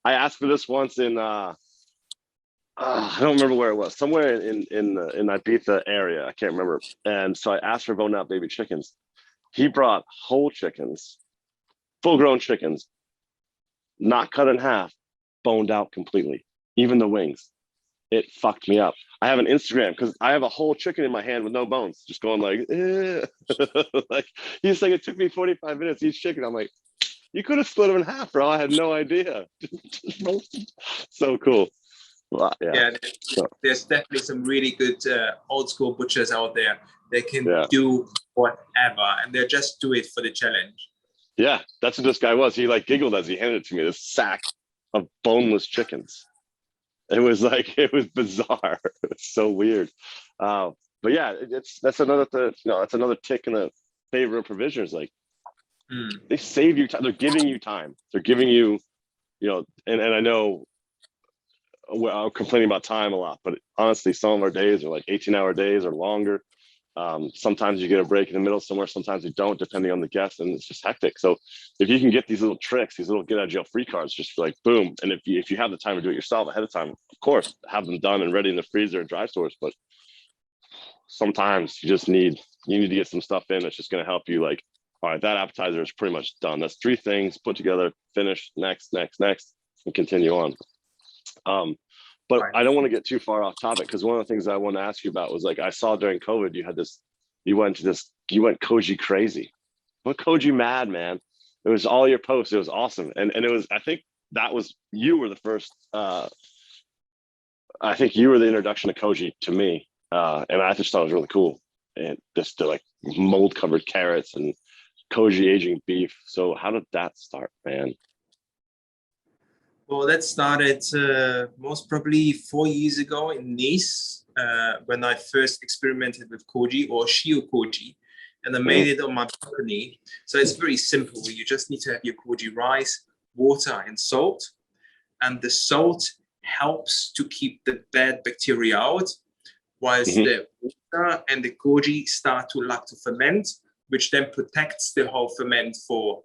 asked for this once in I don't remember where it was, somewhere in Ibiza area. I can't remember. And so I asked for boned out baby chickens. He brought whole chickens, full grown chickens, not cut in half, boned out completely, even the wings. It fucked me up. I have an Instagram because I have a whole chicken in my hand with no bones, just going like, like, he's like, it took me 45 minutes each chicken. I'm like, you could have split them in half, bro. I had no idea. So cool. Well, yeah. There's definitely some really good old school butchers out there. They can do whatever, and they just do it for the challenge. Yeah, that's what this guy was. He like giggled as he handed it to me, this sack of boneless chickens. It was bizarre. It was so weird. But yeah, that's another tick in the favor of provisioners. Like, they save you time. They're giving you time. They're giving you, and I know I'm complaining about time a lot, but honestly, some of our days are like 18-hour days or longer. Sometimes you get a break in the middle somewhere, sometimes you don't, depending on the guest, and it's just hectic. So if you can get these little tricks, these little get out of jail free cards, just like boom. And if you have the time to do it yourself ahead of time, of course, have them done and ready in the freezer and dry stores. But sometimes you need to get some stuff in that's just going to help you. Like, all right, that appetizer is pretty much done. That's 3 things put together, finish, next, and continue on. But I don't want to get too far off topic, because one of the things I want to ask you about was, like, I saw during COVID you went koji crazy. Went koji mad, man. It was all your posts. It was awesome. And it was, I think you were the first, I think you were the introduction to koji to me. And I just thought it was really cool. And just the like mold covered carrots and koji aging beef. So how did that start, man? Well, that started most probably 4 years ago in Nice, when I first experimented with koji, or shio koji, and I made it on my balcony. So it's very simple. You just need to have your koji rice, water, and salt. And the salt helps to keep the bad bacteria out, whilst the water and the koji start to ferment, which then protects the whole ferment for,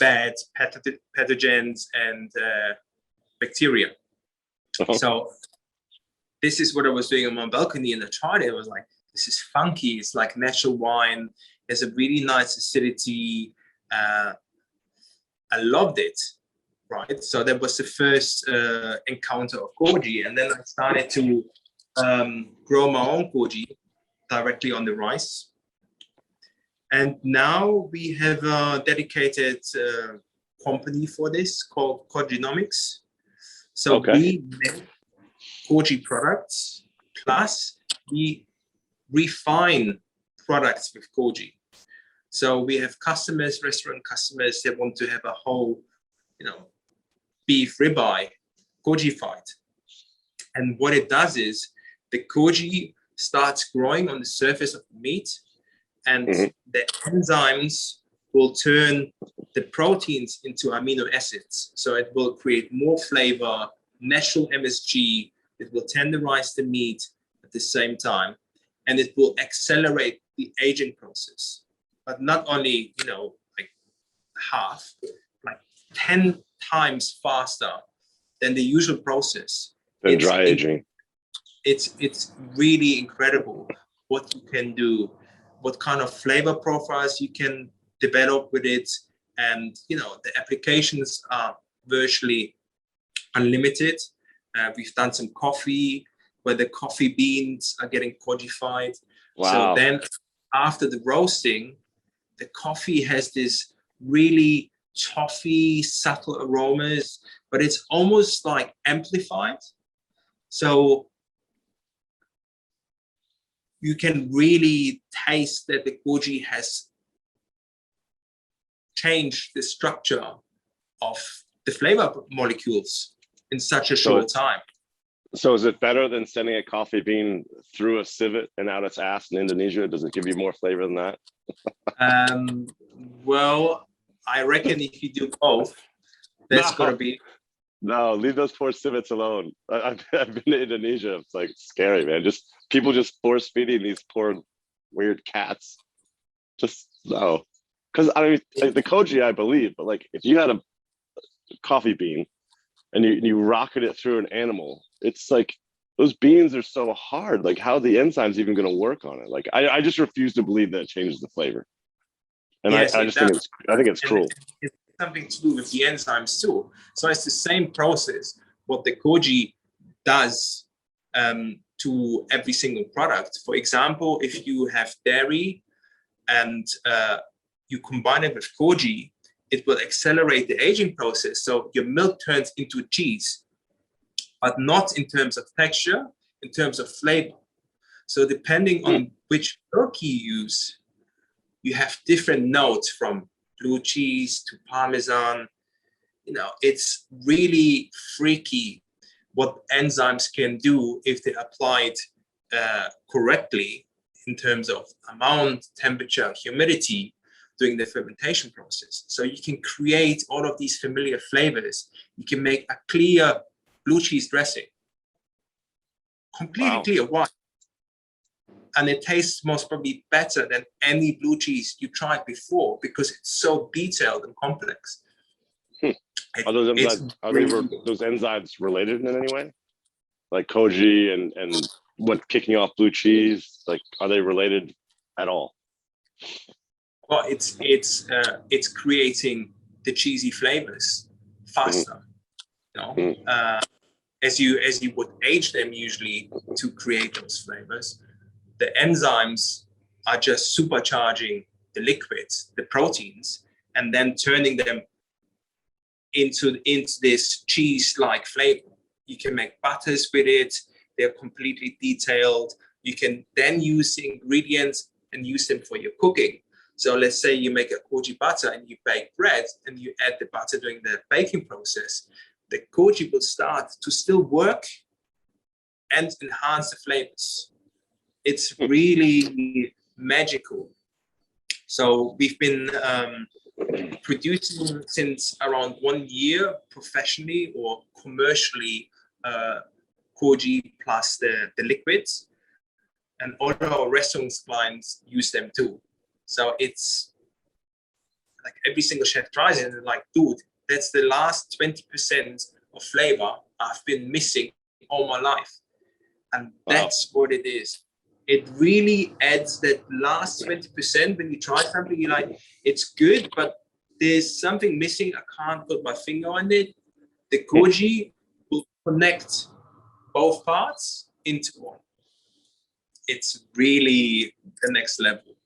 bad pathogens and bacteria. So this is what I was doing on my balcony, and I tried it. I was like, this is funky. It's like natural wine. There's a really nice acidity. I loved it, right? So that was the first encounter of koji. And then I started to grow my own koji directly on the rice. And now we have a dedicated company for this called Kojinomics. So we make koji products, plus we refine products with koji. So we have restaurant customers that want to have a whole, beef ribeye koji-fied. And what it does is the koji starts growing on the surface of the meat, and the enzymes will turn the proteins into amino acids. So it will create more flavor, natural MSG. It will tenderize the meat at the same time, and it will accelerate the aging process. But not only, like half, like 10 times faster than the usual process. Than dry aging. It's really incredible what you can do, what kind of flavor profiles you can develop with it. And, the applications are virtually unlimited. We've done some coffee where the coffee beans are getting codified. Wow. So then after the roasting, the coffee has this really toffee, subtle aromas, but it's almost like amplified. So you can really taste that the koji has changed the structure of the flavor molecules in such a short time. So is it better than sending a coffee bean through a civet and out its ass in Indonesia? Does it give you more flavor than that? Well, I reckon if you do both, that's got to be. No, leave those poor civets alone. I've been to Indonesia. It's like scary, man. People just force feeding these poor weird cats. Just no. Because I mean, like, the koji, I believe, but like if you had a coffee bean and you rocket it through an animal, it's like those beans are so hard. Like, how are the enzymes even going to work on it? Like, I just refuse to believe that it changes the flavor. And yes, I think it's cruel. It's something to do with the enzymes too. So it's the same process what the koji does to every single product. For example, if you have dairy and you combine it with koji, it will accelerate the aging process. So your milk turns into cheese, but not in terms of texture, in terms of flavor. So depending on which milk you use, you have different notes from blue cheese to Parmesan. It's really freaky what enzymes can do if they're applied correctly in terms of amount, temperature, humidity during the fermentation process. So you can create all of these familiar flavors. You can make a clear blue cheese dressing, completely clear white. And it tastes most probably better than any blue cheese you tried before because it's so detailed and complex. Are those enzymes related in any way? Like koji and what kicking off blue cheese? Like, are they related at all? Well, it's creating the cheesy flavors faster. As you would age them usually to create those flavors. The enzymes are just supercharging the liquids, the proteins, and then turning them into this cheese-like flavor. You can make butters with it. They're completely detailed. You can then use the ingredients and use them for your cooking. So let's say you make a koji butter and you bake bread and you add the butter during the baking process. The koji will start to still work and enhance the flavors. It's really magical. So we've been producing since around 1 year professionally or commercially koji plus the liquids, and all our restaurants clients use them too. So it's like every single chef tries it and they're like, dude, that's the last 20% of flavor I've been missing all my life. And that's what it is. It really adds that last 20%. When you try something, you're like, it's good, but there's something missing. I can't put my finger on it. The koji will connect both parts into one. It's really the next level.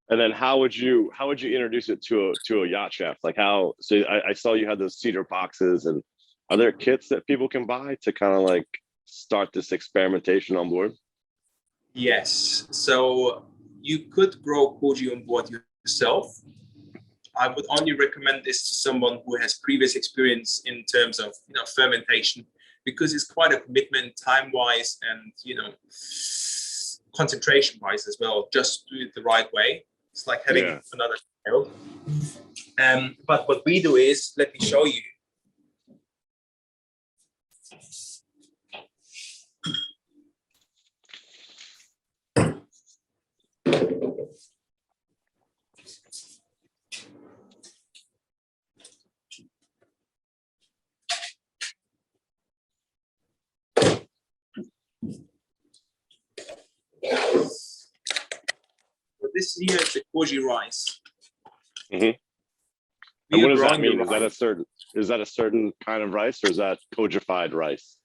And then how would you introduce it to a yacht chef? Like how? So I saw you had those cedar boxes, and are there kits that people can buy to kind of like start this experimentation on board? Yes. So you could grow koji on board yourself. I would only recommend this to someone who has previous experience in terms of fermentation, because it's quite a commitment time-wise and concentration-wise as well. Just do it the right way. It's like having another child. But what we do is, let me show you. So this here is the koji rice. And what does that mean? Is that a certain kind of rice, or is that kojified rice?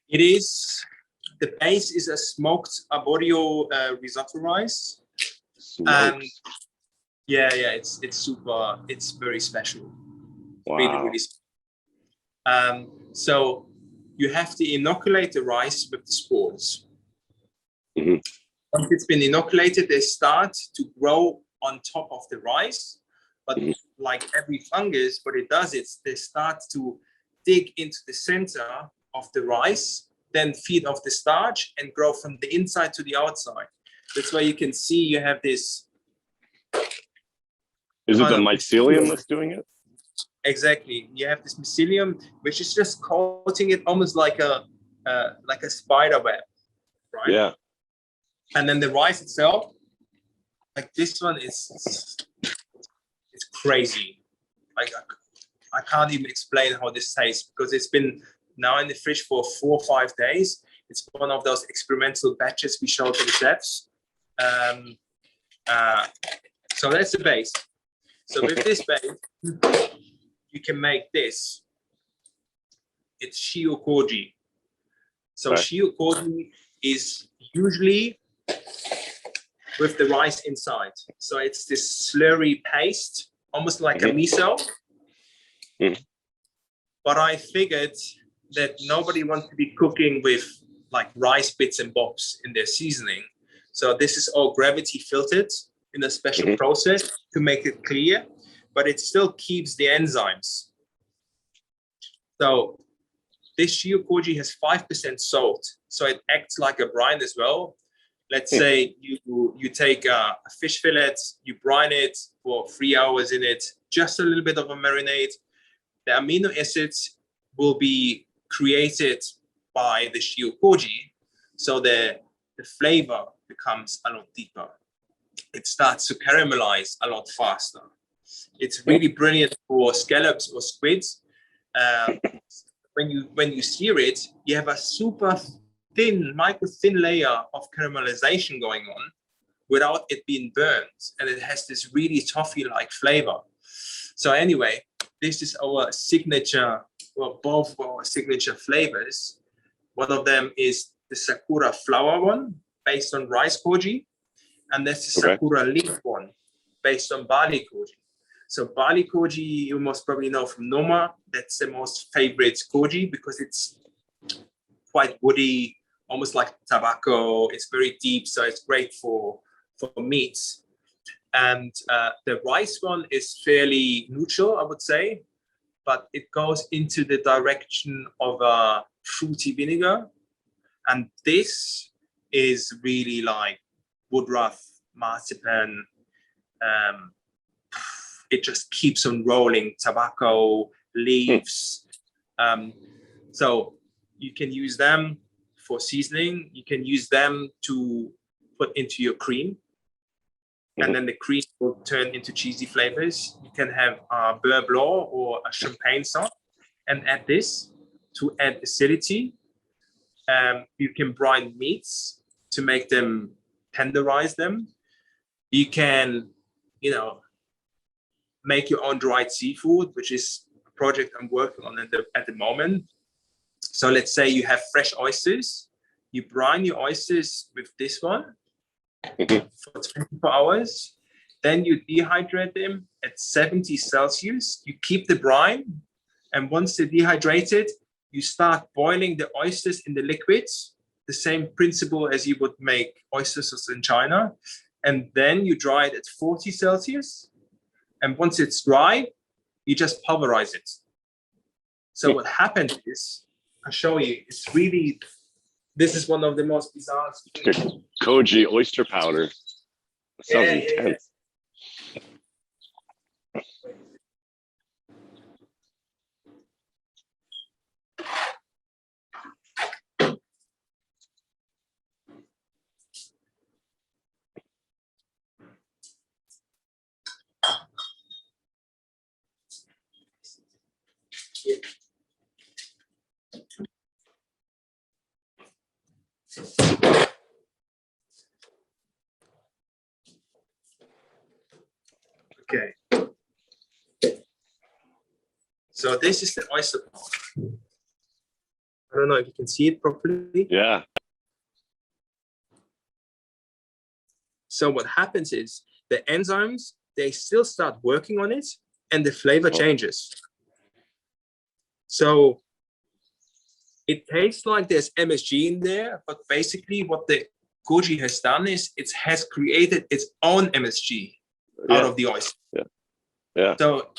It is. The base is a smoked arborio risotto rice. And yeah, it's super. It's very special. Wow. Really special. So you have to inoculate the rice with the spores. Once it's been inoculated, they start to grow on top of the rice. But like every fungus, what it does is they start to dig into the center of the rice, then feed off the starch and grow from the inside to the outside. That's why you can see you have this. Is it the mycelium that's doing it? Exactly. You have this mycelium, which is just coating it almost like a spider web, right? Yeah. And then the rice itself, like this one, it's crazy. Like I can't even explain how this tastes because it's been now in the fridge for 4 or 5 days. It's one of those experimental batches we showed to the chefs. So that's the base. So with this base, you can make this. It's shio koji. So shio koji is usually with the rice inside. So it's this slurry paste, almost like a miso. But I figured that nobody wants to be cooking with like rice bits and bobs in their seasoning. So this is all gravity filtered in a special process to make it clear, but it still keeps the enzymes. So this shio koji has 5% salt, so it acts like a brine as well. Let's say you take a fish fillet, you brine it for 3 hours in it, just a little bit of a marinade. The amino acids will be created by the shio koji, so the flavor becomes a lot deeper. It starts to caramelize a lot faster. It's really brilliant for scallops or squids. When you sear it, you have a super thin, micro thin layer of caramelization going on without it being burnt, and it has this really toffee-like flavor. So anyway, this is our signature, well, both our signature flavors. One of them is the sakura flower one, based on rice koji, and that's the sakura leaf one, based on barley koji. So barley koji, you most probably know from Noma. That's the most favorite koji because it's quite woody, almost like tobacco. It's very deep, so it's great for meats. And the rice one is fairly neutral, I would say, but it goes into the direction of a fruity vinegar. And this is really like woodruff, marzipan. It just keeps on rolling, tobacco, leaves. So you can use them for seasoning. You can use them to put into your cream. And then the cream will turn into cheesy flavors. You can have a beurre blanc or a champagne sauce and add this to add acidity. You can brine meats to make them, tenderize them. You can, make your own dried seafood, which is a project I'm working on at the moment. So let's say you have fresh oysters. You brine your oysters with this one for 24 hours. Then you dehydrate them at 70 Celsius. You keep the brine. And once they're dehydrated, you start boiling the oysters in the liquids, the same principle as you would make oyster sauce in China. And then you dry it at 40 Celsius. And once it's dry, you just pulverize it. So what happens is, I'll show you, it's really, this is one of the most bizarre things. Koji oyster powder. That sounds intense. Okay. So this is the oyster part. I don't know if you can see it properly. Yeah. So what happens is the enzymes, they still start working on it and the flavor changes. So it tastes like there's MSG in there, but basically what the koji has done is it has created its own MSG out of the oyster. Yeah. So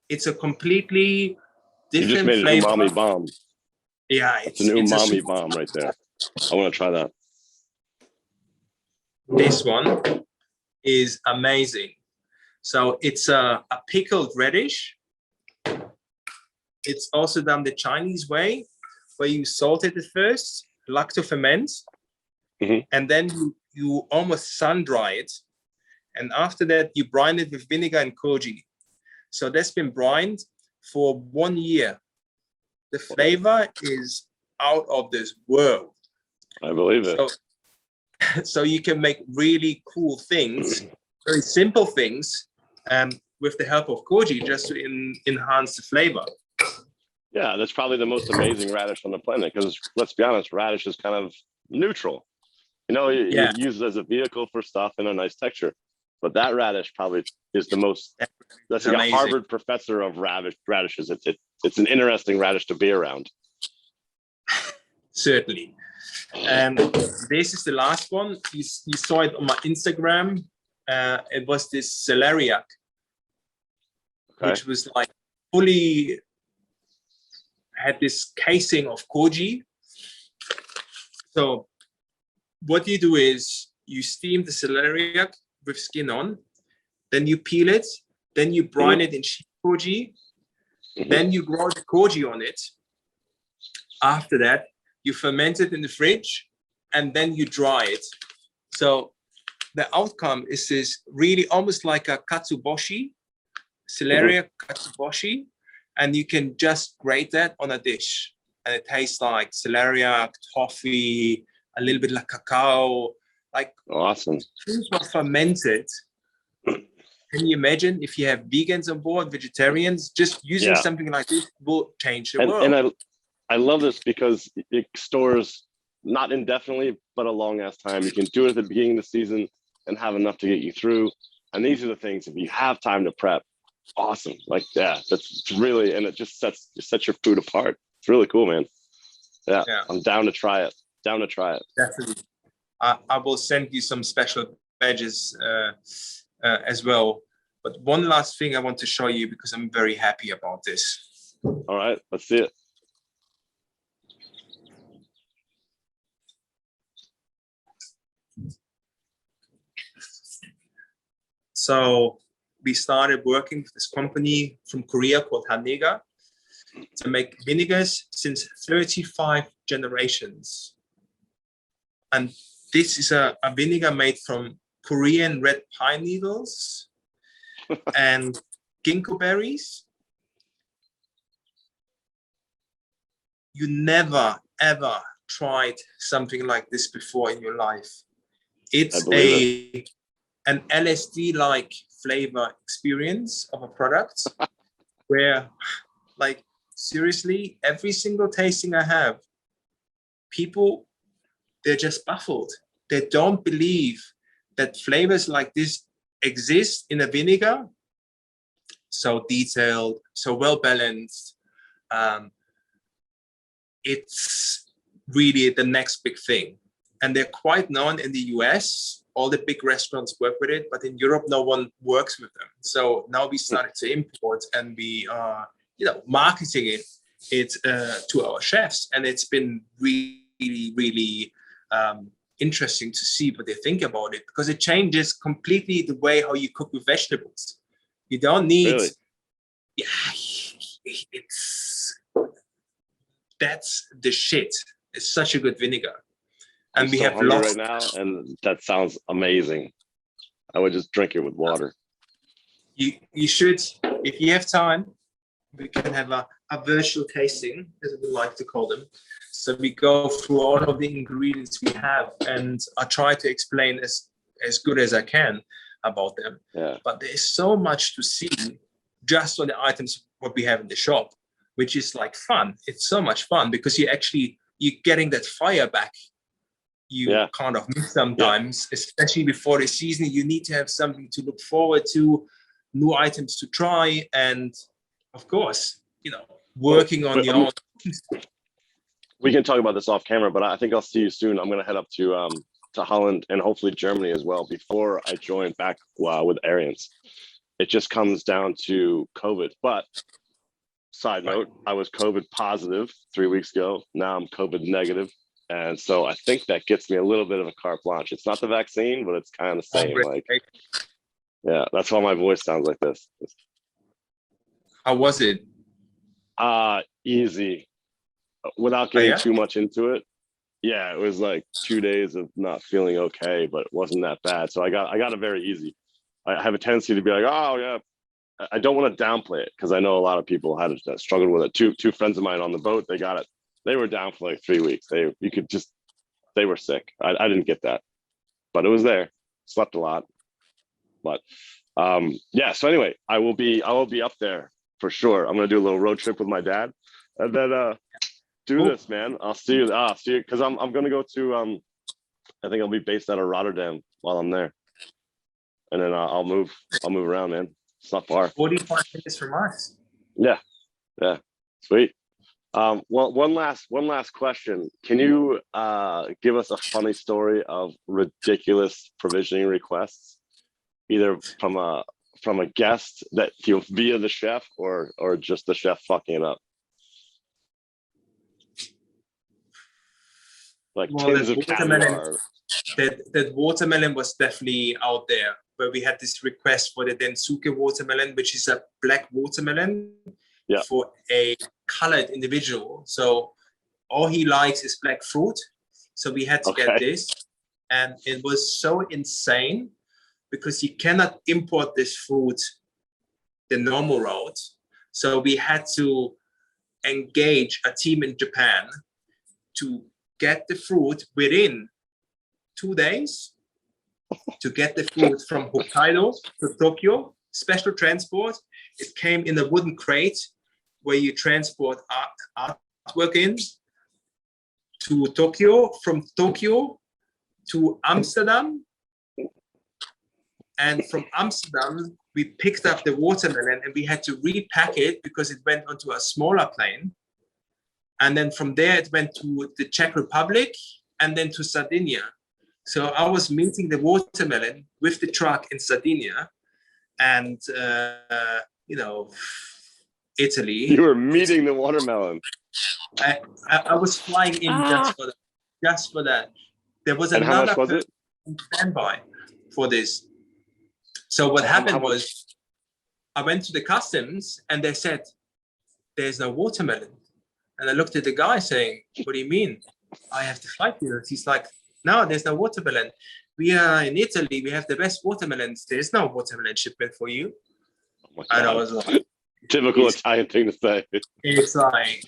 it's a completely You just different made an flavor. umami bomb. Yeah, it's an umami bomb right there. I want to try that. This one is amazing. So it's a pickled radish. It's also done the Chinese way, where you salt it at first, lacto ferment, and then you almost sun dry it. And after that, you brine it with vinegar and koji. So that's been brined for 1 year. The flavor is out of this world. I believe it. So you can make really cool things, very simple things, with the help of koji, just to enhance the flavor. Yeah, that's probably the most amazing radish on the planet, because let's be honest, radish is kind of neutral. You know, you use it as a vehicle for stuff and a nice texture. But that radish probably is the most, that's like amazing. A Harvard professor of radishes. It's an interesting radish to be around. Certainly. And this is the last one. You saw it on my Instagram. It was this celeriac, which was like fully had this casing of koji. So what you do is you steam the celeriac with skin on, then you peel it, then you brine it in sheep koji, then you grow the koji on it. After that, you ferment it in the fridge, and then you dry it. So the outcome is this really almost like a katsuboshi, celeriac katsuboshi, and you can just grate that on a dish. And it tastes like celeriac, toffee, a little bit like cacao, like awesome. Things are fermented. Can you imagine if you have vegans on board, vegetarians, just using something like this will change the world. And I love this because it stores not indefinitely, but a long ass time. You can do it at the beginning of the season and have enough to get you through. And these are the things, if you have time to prep, awesome. Like, that's really, and it just sets your food apart. It's really cool, man. Yeah. I'm down to try it. Definitely. I will send you some special badges as well. But one last thing I want to show you, because I'm very happy about this. All right, let's see it. So we started working with this company from Korea called Hanega to make vinegars since 35 generations. And this is a vinegar made from Korean red pine needles and ginkgo berries. You never, ever tried something like this before in your life. It's an LSD-like flavor experience of a product where, like, seriously, every single tasting I have, people, they're just baffled. They don't believe that flavors like this exist in a vinegar. So detailed, so well balanced. It's really the next big thing. And they're quite known in the US. All the big restaurants work with it, but in Europe, no one works with them. So now we started to import, and we are, marketing it to our chefs. And it's been really, really interesting to see what they think about it, because it changes completely the way how you cook with vegetables. You don't need, that's the shit. It's such a good vinegar. And we have lots right now, and that sounds amazing. I would just drink it with water. You should, if you have time, we can have a virtual tasting, as we like to call them. So we go through all of the ingredients we have, and I try to explain as good as I can about them. Yeah. But there is so much to see just on the items what we have in the shop, which is like fun. It's so much fun because you're getting that fire back. You kind of miss sometimes, especially before the season. You need to have something to look forward to, new items to try, and of course, working on your own. We can talk about this off camera, but I think I'll see you soon. I'm going to head up to Holland and hopefully Germany as well before I join back with Arians. It just comes down to COVID. But side note, I was COVID positive 3 weeks ago. Now I'm COVID negative. And so I think that gets me a little bit of a carte blanche. It's not the vaccine, but it's kind of the same. Like, yeah, that's why my voice sounds like this. How was it? Easy. Without getting too much into it. Yeah, it was like 2 days of not feeling okay, but it wasn't that bad. So I got it very easy. I have a tendency to be like, oh yeah. I don't want to downplay it because I know a lot of people had struggled with it. Two friends of mine on the boat, they got it. They were down for like 3 weeks. They were sick. I didn't get that, but it was there. Slept a lot, but yeah. So anyway, I will be up there for sure. I'm gonna do a little road trip with my dad, and then do this, man. I'll see you. Because I'm gonna go to I think I'll be based out of Rotterdam while I'm there, and then I'll move around, man. It's not far. 45 minutes from us. Yeah, sweet. Well, one last question. Can you give us a funny story of ridiculous provisioning requests, either from a guest that via the chef or just the chef fucking it up? Like tins of caviar. That watermelon was definitely out there, but we had this request for the Densuke watermelon, which is a black watermelon for a colored individual. So all he likes is black fruit. So we had to get this, and it was so insane because you cannot import this fruit the normal route. So we had to engage a team in Japan to get the fruit within 2 days, to get the fruit from Hokkaido to Tokyo, special transport. It came in a wooden crate where you transport artwork in to Tokyo, from Tokyo to Amsterdam. And from Amsterdam, we picked up the watermelon and we had to repack it because it went onto a smaller plane. And then from there, it went to the Czech Republic and then to Sardinia. So I was meeting the watermelon with the truck in Sardinia, and Italy. You were meeting the watermelon. I was flying in just for that. There was another person on standby for this. So what happened was, I went to the customs and they said, "There's no watermelon." And I looked at the guy saying, "What do you mean? I have to fight you." He's like, "No, there's no watermelon. We are in Italy. We have the best watermelons. There's no watermelon shipment for you." And I was like, typical Italian thing to say. It's like,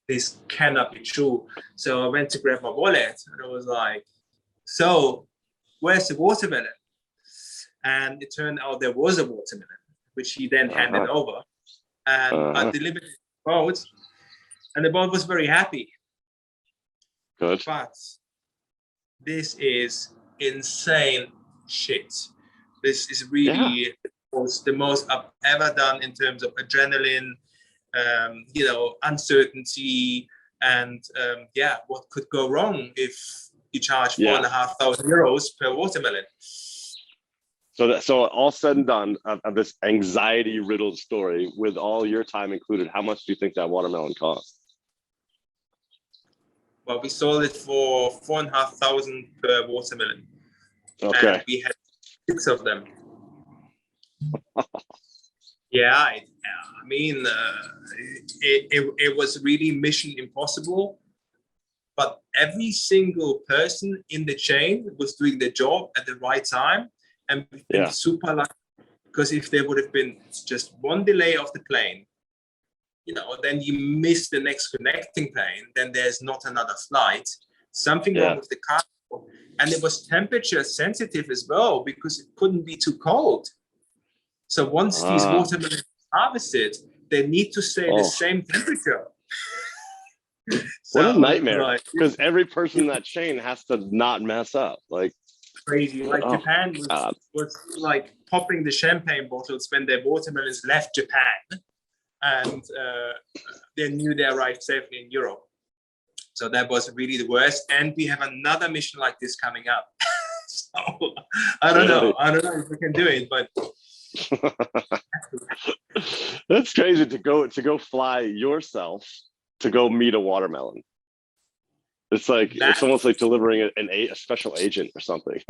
this cannot be true. So I went to grab my wallet and I was like, "So where's the watermelon?" And it turned out there was a watermelon, which he then handed over. And I delivered it to the boat, and the boat was very happy. Good. But this is insane shit. This is really the most I've ever done in terms of adrenaline, uncertainty, and what could go wrong if you charge 4,500 euros per watermelon. So all said and done of this anxiety-riddled story, with all your time included, how much do you think that watermelon cost? Well, we sold it for 4,500 per watermelon. Okay. And we had 6 of them. It was really mission impossible. But every single person in the chain was doing the job at the right time. And we've been super lucky, because if there would have been just one delay of the plane, then you miss the next connecting plane, then there's not another flight. Something wrong with the cargo. And it was temperature sensitive as well, because it couldn't be too cold. So once these watermelons are harvested, they need to stay the same temperature. What a nightmare. Because every person in that chain has to not mess up. Like crazy. Like Japan was like popping the champagne bottles when their watermelons left Japan. And they knew they arrived safely in Europe. So that was really the worst. And we have another mission like this coming up. So I don't know if we can do it, but that's crazy to go fly yourself to go meet a watermelon. It's like it's almost like delivering a special agent or something.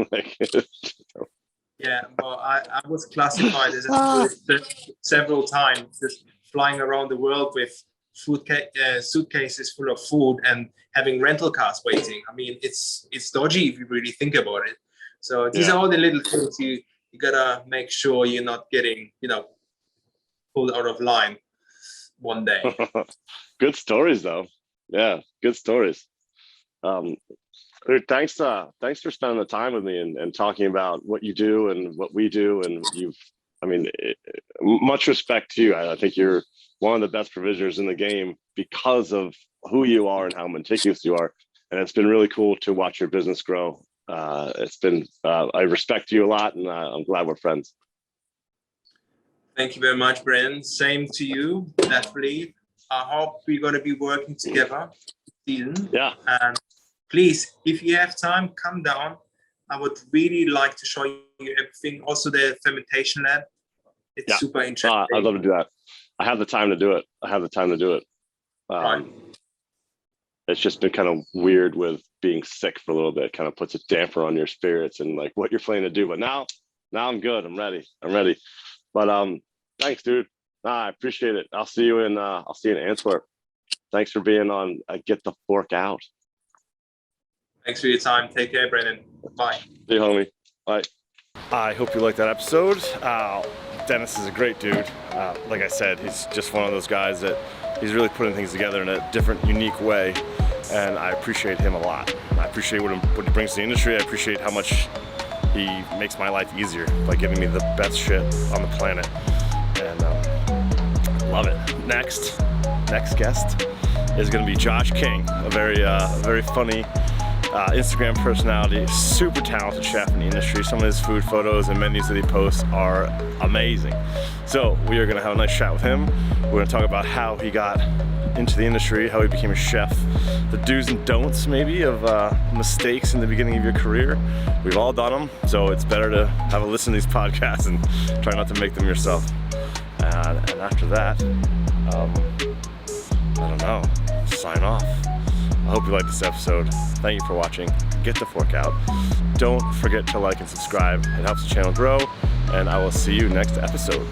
Yeah, well, I was classified as a tourist several times, just flying around the world with suitcases full of food and having rental cars waiting. I mean, it's dodgy if you really think about it. So these are all the little things you gotta make sure you're not getting, pulled out of line one day. Good stories though. Yeah, good stories. Dude, thanks for spending the time with me and talking about what you do and what we do. And much respect to you. I think you're one of the best provisioners in the game because of who you are and how meticulous you are. And it's been really cool to watch your business grow. I respect you a lot, and I'm glad we're friends. Thank you very much, Bren. Same to you, definitely. I hope we're going to be working together this season. Yeah. And please, if you have time, come down. I would really like to show you everything. Also, the fermentation lab. It's super interesting. I'd love to do that. I have the time to do it. Right. It's just been kind of weird with being sick for a little bit. Kind of puts a damper on your spirits and like what you're planning to do. But now I'm good. I'm ready. But thanks, dude. I appreciate it. I'll see you in Antwerp. Thanks for being on Get the Fork Out. Thanks for your time. Take care, Brendan. Bye. See you, homie. Bye. I hope you liked that episode. Dennis is a great dude. Like I said, he's just one of those guys that he's really putting things together in a different, unique way. And I appreciate him a lot. I appreciate what he brings to the industry. I appreciate how much he makes my life easier by giving me the best shit on the planet. And love it. Next guest is going to be Josh King, a very funny Instagram personality, super talented chef in the industry. Some of his food photos and menus that he posts are amazing. So we are going to have a nice chat with him. We're going to talk about how he got into the industry, how he became a chef, the do's and don'ts maybe of mistakes in the beginning of your career. We've all done them, so it's better to have a listen to these podcasts and try not to make them yourself. And after that, I don't know, sign off. I hope you liked this episode. Thank you for watching. Get the fork out. Don't forget to like and subscribe. It helps the channel grow, and I will see you next episode.